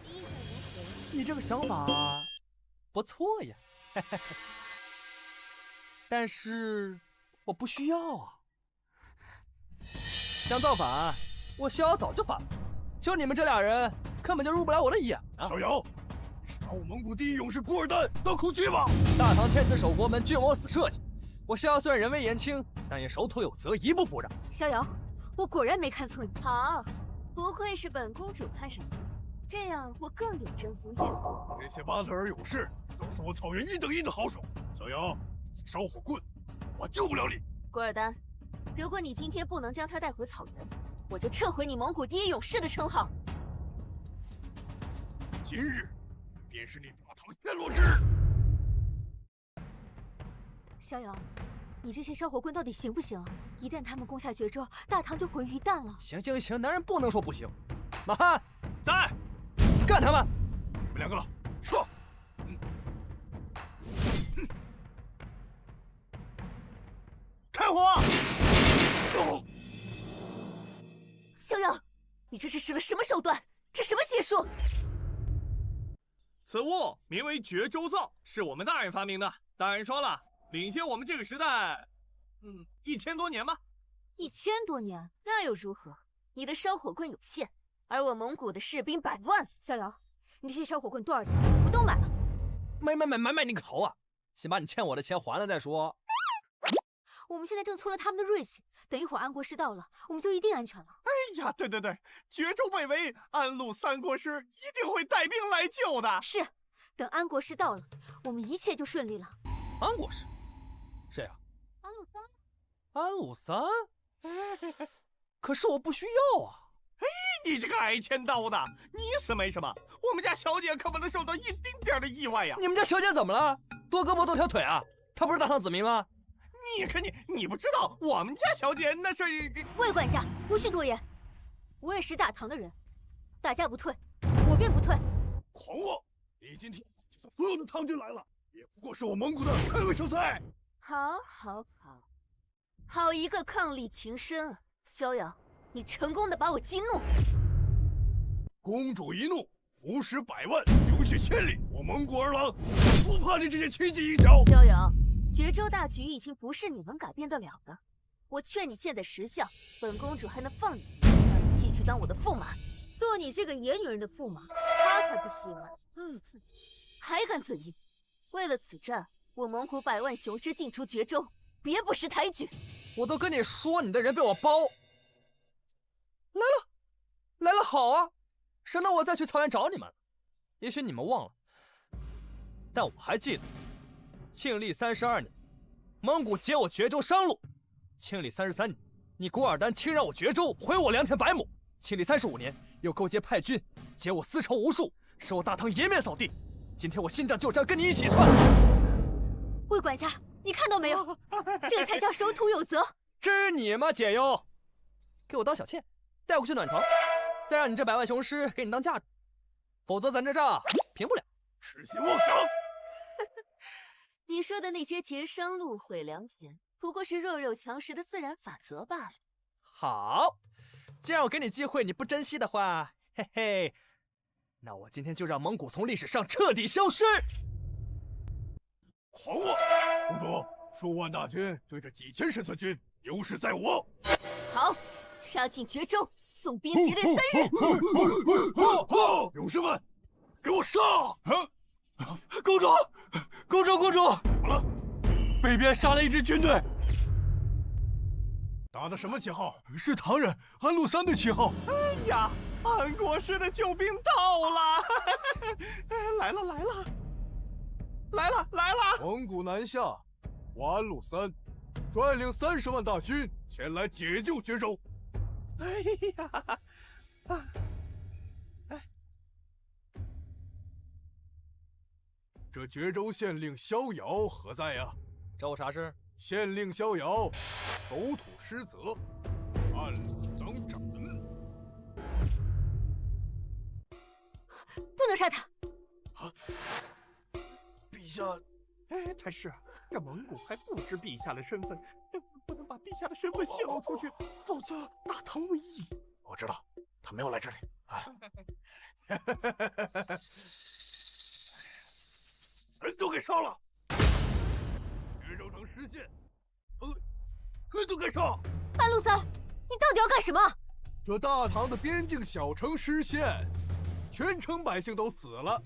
你意想如何？你这个想法不错呀，但是我不需要啊。想造反，我逍遥早就反了，就你们这俩人根本就入不了我的眼啊！逍遥，你是拿我蒙古第一勇士古尔丹当空气吗？大唐天子守国门，郡王死社稷。我逍遥虽然人微言轻，但也手头有责，一步不让。逍遥，我果然没看错你。好，不愧是本公主看上你，这样我更有征服欲望。这些巴特尔勇士都是我草原1等1的好手。逍遥，烧火棍，我救不了你。古尔丹，如果你今天不能将他带回草原，我就撤回你蒙古第一勇士的称号。今日便是你大唐陷落之日。逍遥，你这些烧火棍到底行不行？一旦他们攻下绝州，大唐就毁于一旦了。行，男人不能说不行。马汉在，干他们！你们2个上！火！逍遥，你这是使了什么手段？这什么邪术？此物名为绝州灶，是我们大人发明的。大人说了，领先我们这个时代，1000多年吧。1000多年，那又如何？你的烧火棍有限，而我蒙古的士兵100万。逍遥，你这些烧火棍多少钱？我都买了。买你个头啊！先把你欠我的钱还了再说。我们现在正挫了他们的锐气，等一会儿安国师到了，我们就一定安全了。哎呀，对，绝州被围，安禄3国师一定会带兵来救的。是，等安国师到了，我们一切就顺利了。安国师？谁啊？安禄3。安禄3？可是我不需要啊！哎，你这个挨千刀的，你死没什么，我们家小姐可不能受到一丁点的意外呀！你们家小姐怎么了？多胳膊多条腿啊？她不是大唐子民吗？你不知道，我们家小姐那是……魏管家，无需多言，我也是大唐的人，大家不退，我便不退。狂妄！你今天所有的唐军来了，也不过是我蒙古的开胃秀菜。好一个伉俪情深啊！逍遥，你成功的把我激怒。公主一怒，服食100万，流血千里。我蒙古儿郎不怕你这些奇技异巧。逍遥，绝州大局已经不是你能改变得了的。我劝你现在识相，本公主还能放你，让你继续当我的驸马。做你这个野女人的驸马，她才不稀罕。还敢嘴硬！为了此战，我蒙古100万雄师进出绝州，别不识抬举。我都跟你说，你的人被我包。来了，好啊！省得我再去草原找你们了。也许你们忘了，但我还记得，庆历32年，蒙古劫我绝州商路；庆历33年，你古尔丹侵扰我绝州，毁我良田100亩；庆历35年，又勾结派军劫我丝绸无数，使我大唐颜面扫地。今天我新账旧账跟你一起算。魏管家，你看到没有？这才叫守土有责。知你吗，解忧？给我当小妾，带我去暖床，再让你这100万雄师给你当嫁妆，否则咱这账平不了。痴心妄想！你说的那些劫商路、毁良田，不过是弱肉强食的自然法则罢了。好，既然我给你机会，你不珍惜的话，嘿嘿，那我今天就让蒙古从历史上彻底消失。狂妄！公主，数万大军对着几千神策军，优势在我。好，杀进绝州，纵兵劫掠3日。勇士们，给我杀！公主，怎么了？北边杀了一支军队，打的什么旗号？是唐人安禄3的旗号。哎呀，安国师的救兵到了！来了！蒙古南下，我安禄3率领30万大军前来解救绝州。哎呀，这绝州县令逍遥何在呀？找我啥事？县令逍遥守土失责，按当斩。不能杀他！陛下，太师，这蒙古还不知陛下的身份，不能把陛下的身份泄露出去，否则大唐危矣。我知道，他没有来这里。人都给杀了！绝州城失陷，人都给杀！安禄3，你到底要干什么？这大唐的边境小城失陷，全城百姓都死了。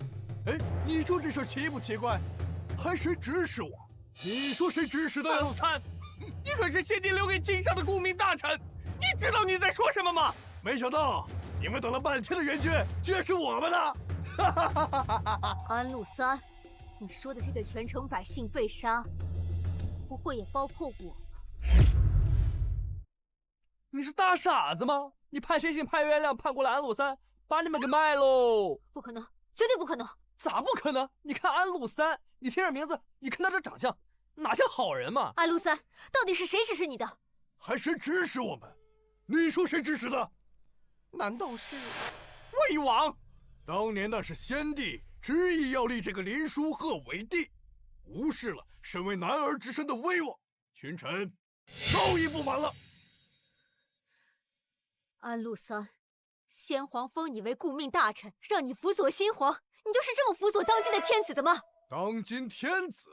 你说这事奇不奇怪？还谁指使我？你说谁指使的？安禄3，你可是先帝留给京上的顾命大臣，你知道你在说什么吗？没想到你们等了半天的援军，居然是我们的！安禄3，你说的这个全城百姓被杀，不会也包括我？你是大傻子吗？你盼星星盼月亮盼过来安禄3，把你们给卖喽！不可能，绝对不可能！咋不可能？你看安禄3，你听这名字，你看他这长相，哪像好人嘛？安禄3，到底是谁指使你的？还谁指使我们？你说谁指使的？难道是魏王？当年那是先帝执意要立这个林书鹤为帝，无视了身为男儿之身的威望，群臣早已不满了。安禄三，先皇封你为顾命大臣，让你辅佐新皇，你就是这么辅佐当今的天子的吗？当今天子，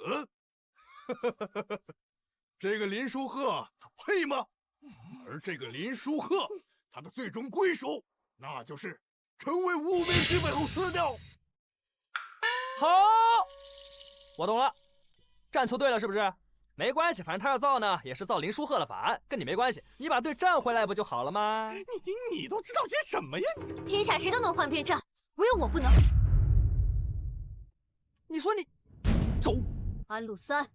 这个林书鹤他配吗？而这个林书鹤，他的最终归属，那就是成为无名之辈后死掉。好，我懂了，站错队了是不是？没关系，反正他要造呢，也是造林书鹤的反，跟你没关系。你把队站回来不就好了吗？你都知道些什么呀？天下谁都能换边站，唯有我不能。你说你走，安禄三，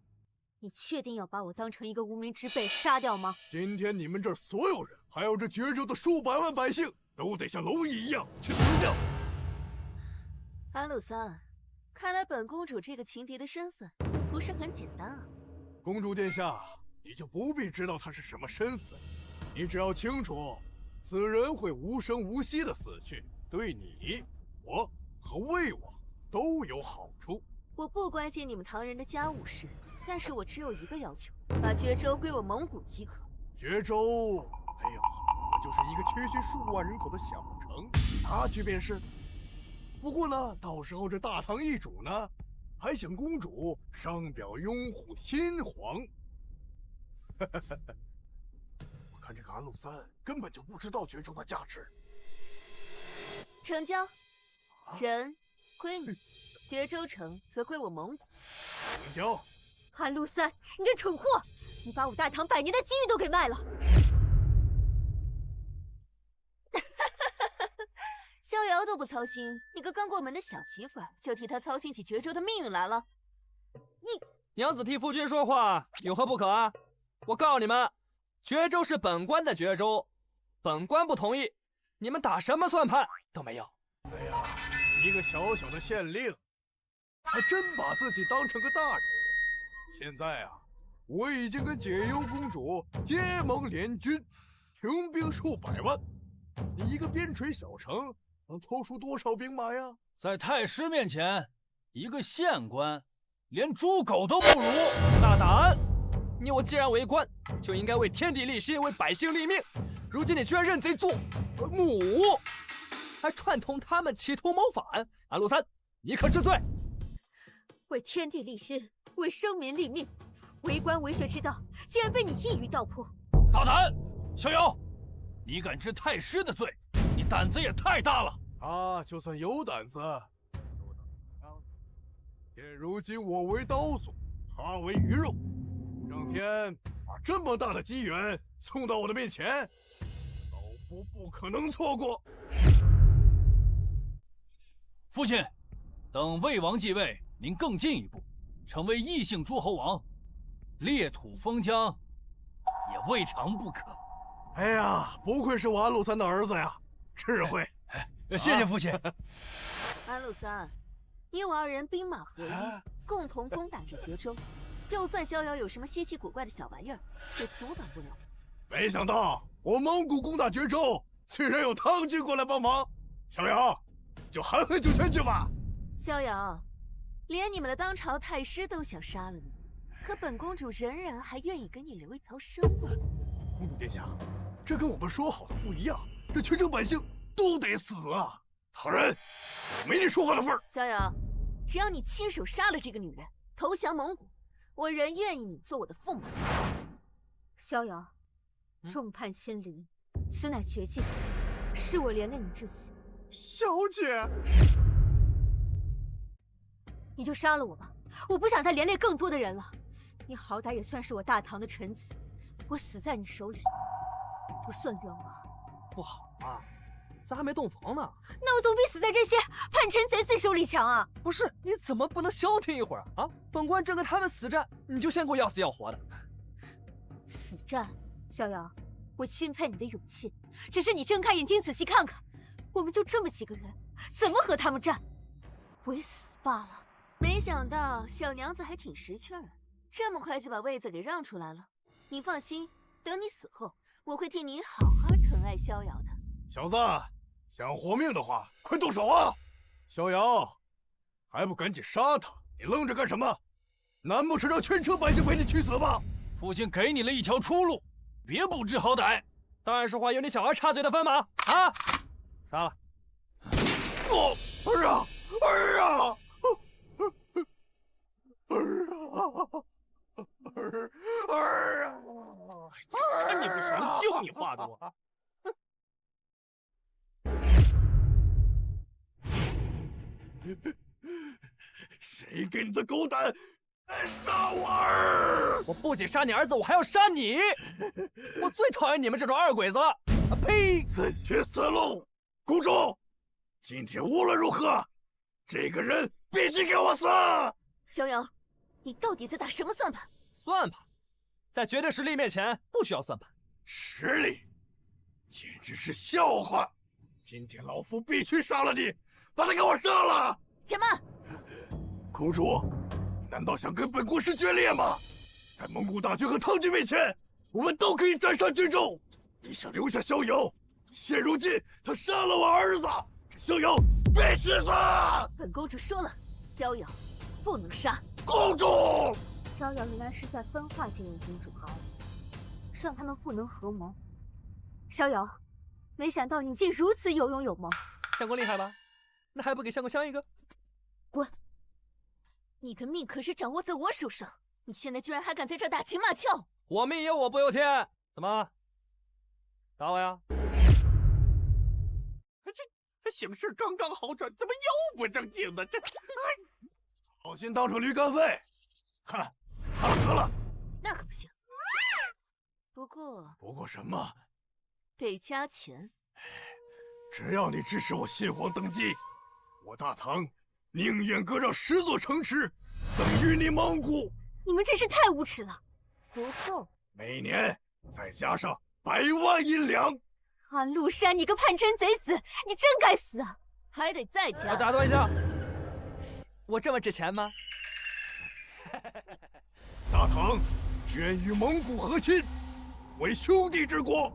你确定要把我当成一个无名之辈杀掉吗？今天你们这儿所有人，还有这绝州的数百万百姓，都得像蝼蚁一样去死掉。安禄三，看来本公主这个情敌的身份不是很简单啊。公主殿下，你就不必知道他是什么身份，你只要清楚，此人会无声无息的死去，对你、我和魏王都有好处。我不关心你们唐人的家务事，但是我只有一个要求，把绝州归我蒙古即可。绝州，哎呦，就是一个区区数万人口的小城，拿去便是。不过呢，到时候这大唐易主呢，还请公主上表拥护新皇。我看这个安禄三根本就不知道绝州的价值。成交，人归你，绝州城则归我蒙古。成交。安禄三，你这蠢货，你把我大唐100年的机遇都给卖了。逍遥都不操心，你个刚过门的小媳妇儿就替他操心起绝州的命运来了。娘子替夫君说话有何不可啊？我告诉你们，绝州是本官的绝州，本官不同意，你们打什么算盘都没有。哎呀，一个小小的县令，还真把自己当成个大人。现在啊，我已经跟解忧公主结盟联军，穷兵数百万。你一个边陲小城，能抽出多少兵马呀？在太师面前，一个县官连猪狗都不如。大胆！你我既然为官，就应该为天地立心，为百姓立命。如今你居然认贼作母，还串通他们企图谋反，安禄三，你可知罪？为天地立心，为生民立命，为官为学之道，竟然被你一语道破！大胆！逍遥，你敢治太师的罪，你胆子也太大了。他就算有胆子，现如今我为刀俎，他为鱼肉，上天把这么大的机缘送到我的面前，老夫不可能错过。父亲，等魏王继位，您更进一步，成为异姓诸侯王，裂土封疆，也未尝不可。哎呀，不愧是我安禄三的儿子呀，智慧。谢谢父亲。安禄三，你我二人兵马合一，共同攻打这绝州。就算逍遥有什么稀奇古怪的小玩意儿，也阻挡不了。没想到我蒙古攻打绝州，居然有唐军过来帮忙。逍遥，就含恨九泉去吧。逍遥，连你们的当朝太师都想杀了你，可本公主仍然还愿意给你留一条生路。公主殿下，这跟我们说好的不一样，这全城百姓都得死啊！唐人，没你说话的份儿。逍遥，只要你亲手杀了这个女人，投降蒙古，我仍愿意你做我的驸马。逍遥，众叛亲离，此乃绝境，是我连累你至此。小姐，你就杀了我吧，我不想再连累更多的人了。你好歹也算是我大唐的臣子，我死在你手里，不算冤枉。不好啊，咱还没洞房呢。那我总比死在这些叛臣贼子手里强啊！不是，你怎么不能消停一会儿啊？本官正跟他们死战，你就先给我要死要活的。死战，逍遥，我钦佩你的勇气。只是你睁开眼睛仔细看看，我们就这么几个人，怎么和他们战？唯死罢了。没想到小娘子还挺识趣儿，这么快就把位子给让出来了。你放心，等你死后，我会替你好好疼爱逍遥的。小子，想活命的话，快动手啊！逍遥，还不赶紧杀他？你愣着干什么？难不成让全城百姓陪你去死吗？父亲给你了一条出路，别不知好歹。当然是话有你小儿插嘴的份嘛！啊，杀了！儿啊，儿啊，儿啊！看你不行，就你话多。谁给你的狗胆杀我儿？我不仅杀你儿子，我还要杀你！我最讨厌你们这种二鬼子了！啊呸！自取死路！公主，今天无论如何，这个人必须给我死！逍遥，你到底在打什么算盘？算盘，在绝对实力面前不需要算盘。实力，简直是笑话！今天老夫必须杀了你，把他给我杀了！且慢！公主，难道想跟本国师决裂吗？在蒙古大军和唐军面前，我们都可以斩杀军众。你想留下逍遥？现如今他杀了我儿子，这逍遥必须死！本公主说了，逍遥不能杀。公主，逍遥原来是在分化建议公主和儿子，让他们不能合谋。逍遥，没想到你竟如此有勇有谋。相公厉害吧？那还不给相公香一个？滚！你的命可是掌握在我手上，你现在居然还敢在这打情骂俏！我命由我不由天，怎么打我呀？这形势刚刚好转，怎么又不正经的？好心当成驴肝肺！哼，得了，那可不行。不过什么？得加钱。只要你支持我信皇登基，我大唐宁愿割让10座城池，赠予你蒙古。你们真是太无耻了！不够，每年再加上100万银两。安禄山，你个叛臣贼子，你真该死啊！还得再加。我打断一下，我这么值钱吗？大唐愿与蒙古和亲，为兄弟之国。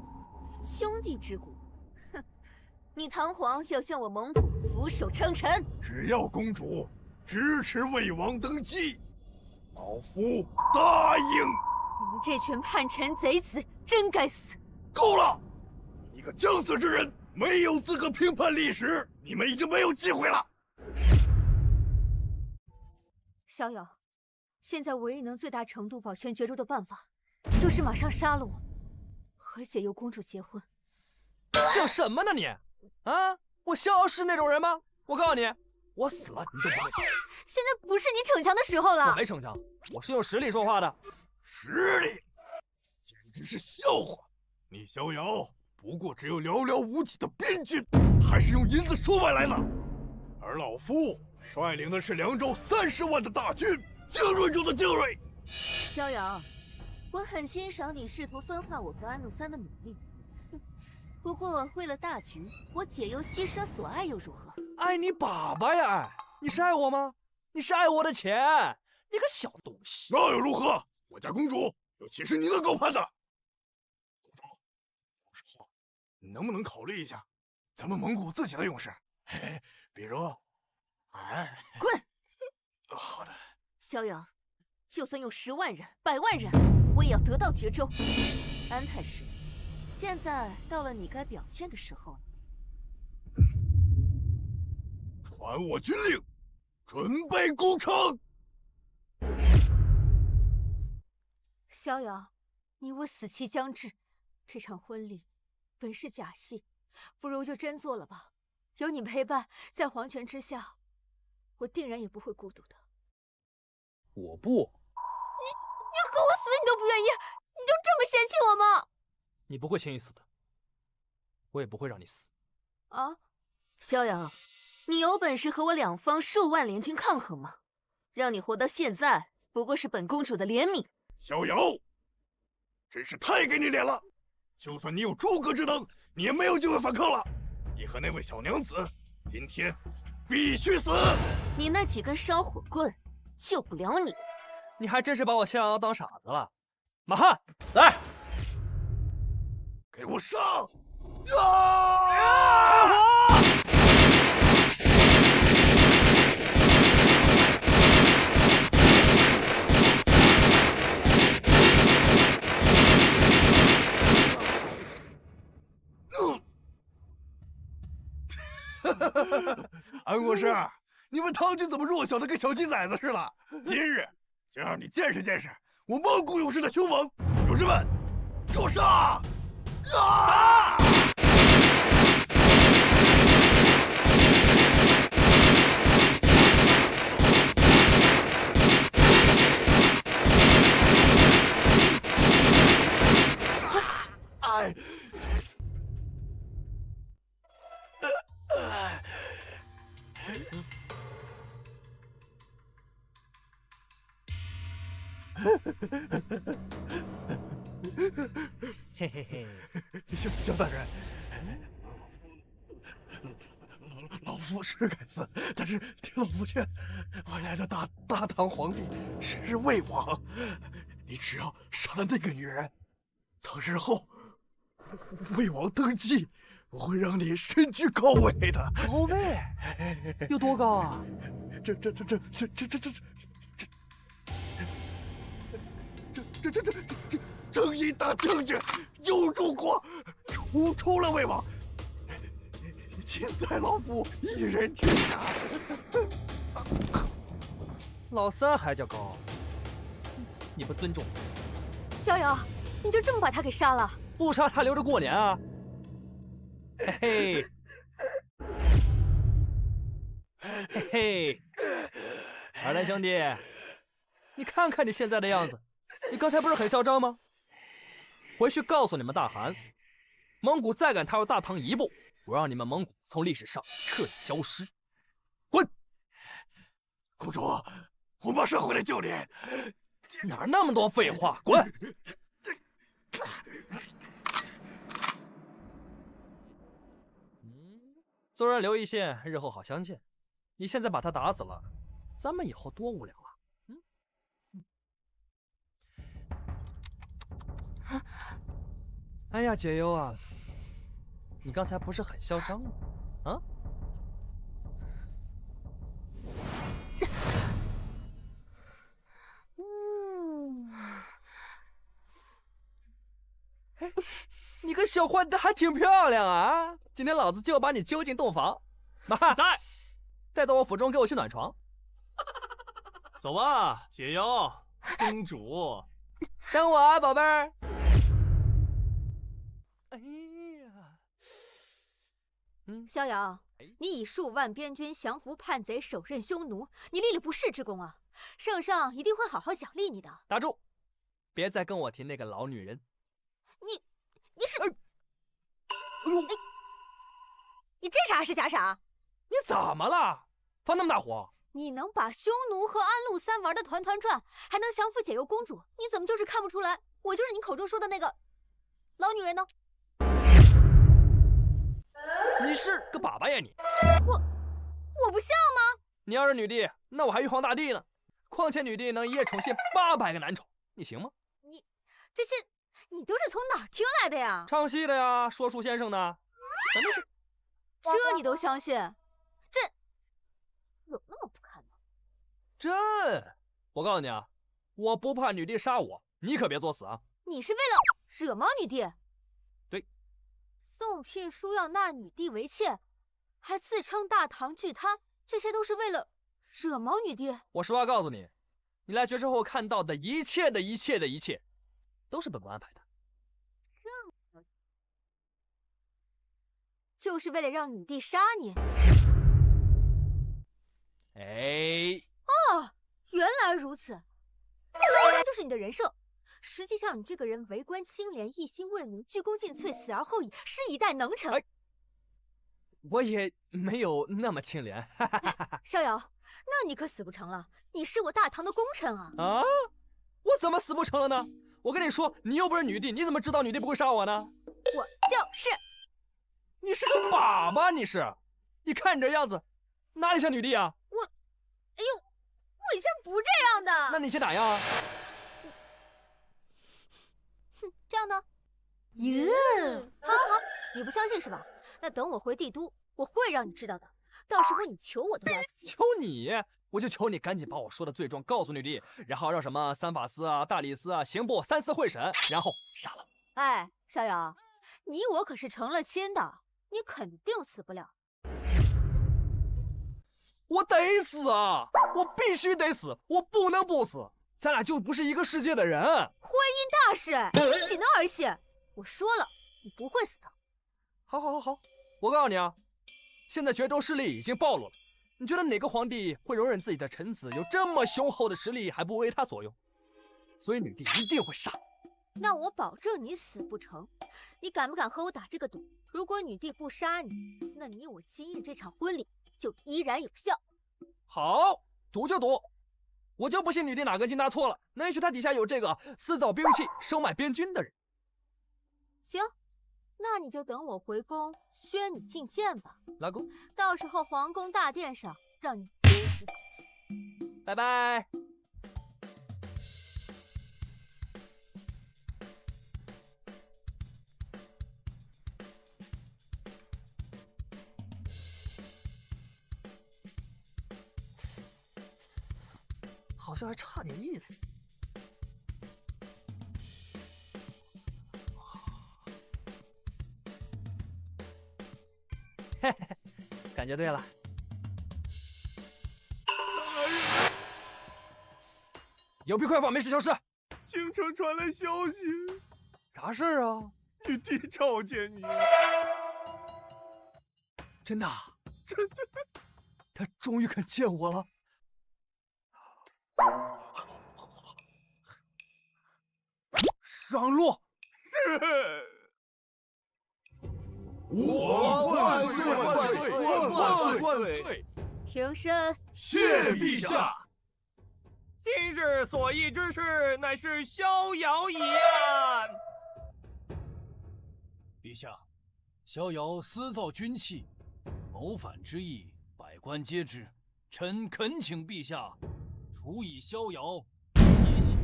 兄弟之国，哼！你堂皇要向我蒙古俯首称臣？只要公主支持魏王登基，老夫答应。你们这群叛臣贼子，真该死！够了！你一个将死之人，没有资格评判历史，你们已经没有机会了。逍遥，现在唯一能最大程度保全绝州的办法，就是马上杀了我，和解忧公主结婚。想什么呢你？啊，我逍遥是那种人吗？我告诉你，我死了你都不会死。现在不是你逞强的时候了。我没逞强，我是用实力说话的。实力，简直是笑话！你逍遥不过只有寥寥无几的边军，还是用银子收买来的，而老夫率领的是凉州30万的大军，精锐中的精锐。逍遥，我很欣赏你试图分化我和安禄山的努力。不过为了大局，我解忧牺牲所爱又如何？爱你粑粑呀爱！你是爱我吗？你是爱我的钱！你个小东西！那又如何？我家公主又岂是你能高攀的？公主，有时候你能不能考虑一下咱们蒙古自己的勇士？嘿，比如，滚！好的。逍遥，就算用10万人、100万人，我也要得到绝州。安太师，现在到了你该表现的时候了。传我军令，准备攻城。逍遥，你我死期将至，这场婚礼本是假戏，不如就真做了吧。有你陪伴，在皇权之下，我定然也不会孤独的。我不。你和我死你都不愿意，你就这么嫌弃我吗？你不会轻易死的，我也不会让你死。啊，逍遥，你有本事和我两方数万联军抗衡吗？让你活到现在，不过是本公主的怜悯。逍遥，真是太给你脸了！就算你有诸葛之能，你也没有机会反抗了。你和那位小娘子，今天必须死！你那几根烧火棍救不了你。你还真是把我逍遥当傻子了。马汉，来，给我上！开火！韩国师，你们唐军怎么弱小的跟小鸡崽子似的？今日就让你见识见识我蒙古勇士的凶猛！勇士们，给我杀！啊！哎。嘿嘿嘿，萧大人，老夫是该死，但是听老夫劝，未来的大唐皇帝是魏王，你只要杀了那个女人，等日后魏王登基，我会让你身居高位的。高位？有多高啊？这正义大将军有中国，除了魏王，尽在老夫一人之下。老三还叫高？你不尊重我。逍遥，你就这么把他给杀了？不杀他留着过年啊！嘿嘿，嘿嘿，二蛋兄弟，你看看你现在的样子，你刚才不是很嚣张吗？回去告诉你们大汗，蒙古再敢踏入大唐一步，我让你们蒙古从历史上彻底消失。滚！公主，我马上回来救你。哪那么多废话？滚！做人留一线，日后好相见。你现在把他打死了，咱们以后多无聊啊！哎呀，解忧啊，你刚才不是很嚣张吗？啊？哎，你个小坏蛋还挺漂亮啊！今天老子就要把你揪进洞房。妈在，带到我府中给我去暖床。走吧，解忧，公主。等我啊，宝贝儿。哎呀，逍遥，你以数万边军降服叛贼，手刃匈奴，你立了不世之功啊！圣上一定会好好奖励你的。打住！别再跟我提那个老女人。你是，哎呦，你真傻还是假傻？你怎么了？发那么大火？你能把匈奴和安禄三玩的团团转，还能降服解忧公主，你怎么就是看不出来我就是你口中说的那个老女人呢？你是个粑粑呀你！我不像吗？你要是女帝，那我还玉皇大帝呢。况且女帝能一夜宠幸800个男宠，你行吗？这些你都是从哪儿听来的呀？唱戏的呀，说书先生的，咱们是。这你都相信？这有那么不堪吗？朕，我告诉你啊，我不怕女帝杀我，你可别作死啊！你是为了惹毛女帝？对。送聘书要纳女帝为妾，还自称大唐巨贪，这些都是为了惹毛女帝？我实话告诉你，你来绝世后看到的一切，都是本官安排的。就是为了让女帝杀你？哎，哦，原来如此，这就是你的人设。实际上，你这个人为官清廉，一心为民，鞠躬尽瘁，死而后已，是一代能臣。我也没有那么清廉。逍遥，那你可死不成了，你是我大唐的功臣啊！啊，我怎么死不成了呢？我跟你说，你又不是女帝，你怎么知道女帝不会杀我呢？我就是。你是个粑粑，你是？你看你这样子，哪里像女帝啊？哎呦，我以前不这样的。那你先哪样啊？哼，这样呢？好，你不相信是吧？那等我回帝都，我会让你知道的。到时候你求我都来不及。求你，我就求你赶紧把我说的罪状告诉女帝，然后让什么三法司啊、大理司啊、刑部3、4会审，然后杀了我。哎，逍遥，你我可是成了亲的，你肯定死不了。我得死啊！我必须得死，我不能不死，咱俩就不是一个世界的人。婚姻大事，岂能儿戏？我说了，你不会死的。好，我告诉你啊，现在绝州势力已经暴露了，你觉得哪个皇帝会容忍自己的臣子有这么雄厚的实力还不为他所用？所以女帝一定会杀。那我保证你死不成。你敢不敢和我打这个赌？如果女帝不杀你，那你我今日这场婚礼就依然有效。好，赌就赌，我就不信女帝哪根筋搭错了，能允许她底下有这个私造兵器、收买边军的人。行，那你就等我回宫宣你进谏吧。拉钩，到时候皇宫大殿上让你鞭子。拜拜。好像还差点意思。嘿嘿，感觉对了。有屁快跑，没事消失。京城传来消息，啥事儿啊？女帝召见你。真的？真的？她终于肯见我了。上路！我万岁万岁万岁万岁！平身。谢陛下。今日所议之事，乃是逍遥一案。陛下，逍遥私造军器，谋反之意，百官皆知。臣恳请陛下处以逍遥提刑。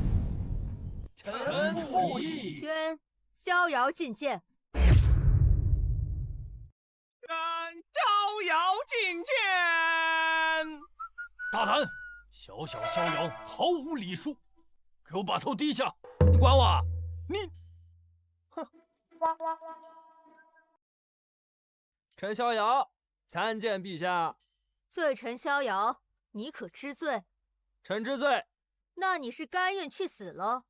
臣附议。宣逍遥进谏。逍遥进谏。大胆！小小逍遥毫无礼数，给我把头低下！你管我？你，哼！臣逍遥参见陛下。罪臣逍遥，你可知罪？臣知罪。那你是甘愿去死了？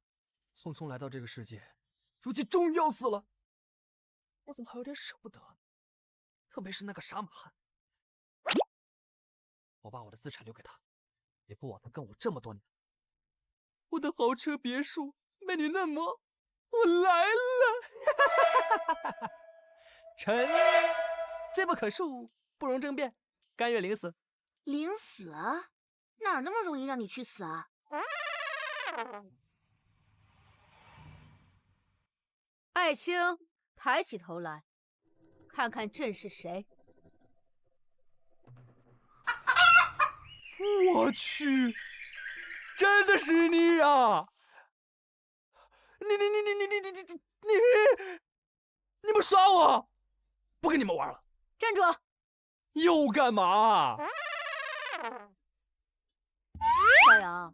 匆匆来到这个世界，如今终于要死了，我怎么还有点舍不得？特别是那个杀马汉，我把我的资产留给他，也不枉他跟我这么多年。我的豪车别墅，美女嫩模，我来了！臣罪不可恕，不容争辩，甘愿领死。领死？哪儿那么容易让你去死啊？爱卿，抬起头来，看看朕是谁。我去，真的是你啊！你们耍我！不跟你们玩了。站住！又干嘛？逍遥，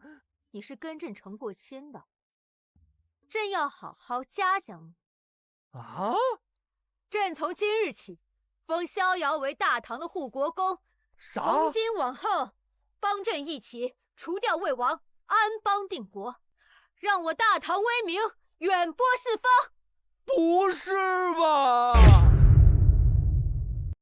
你是跟朕成过亲的，朕要好好嘉奖你。啊！朕从今日起封逍遥为大唐的护国公，啥？从今往后，帮朕一起除掉魏王，安邦定国，让我大唐威名远播四方。不是吧？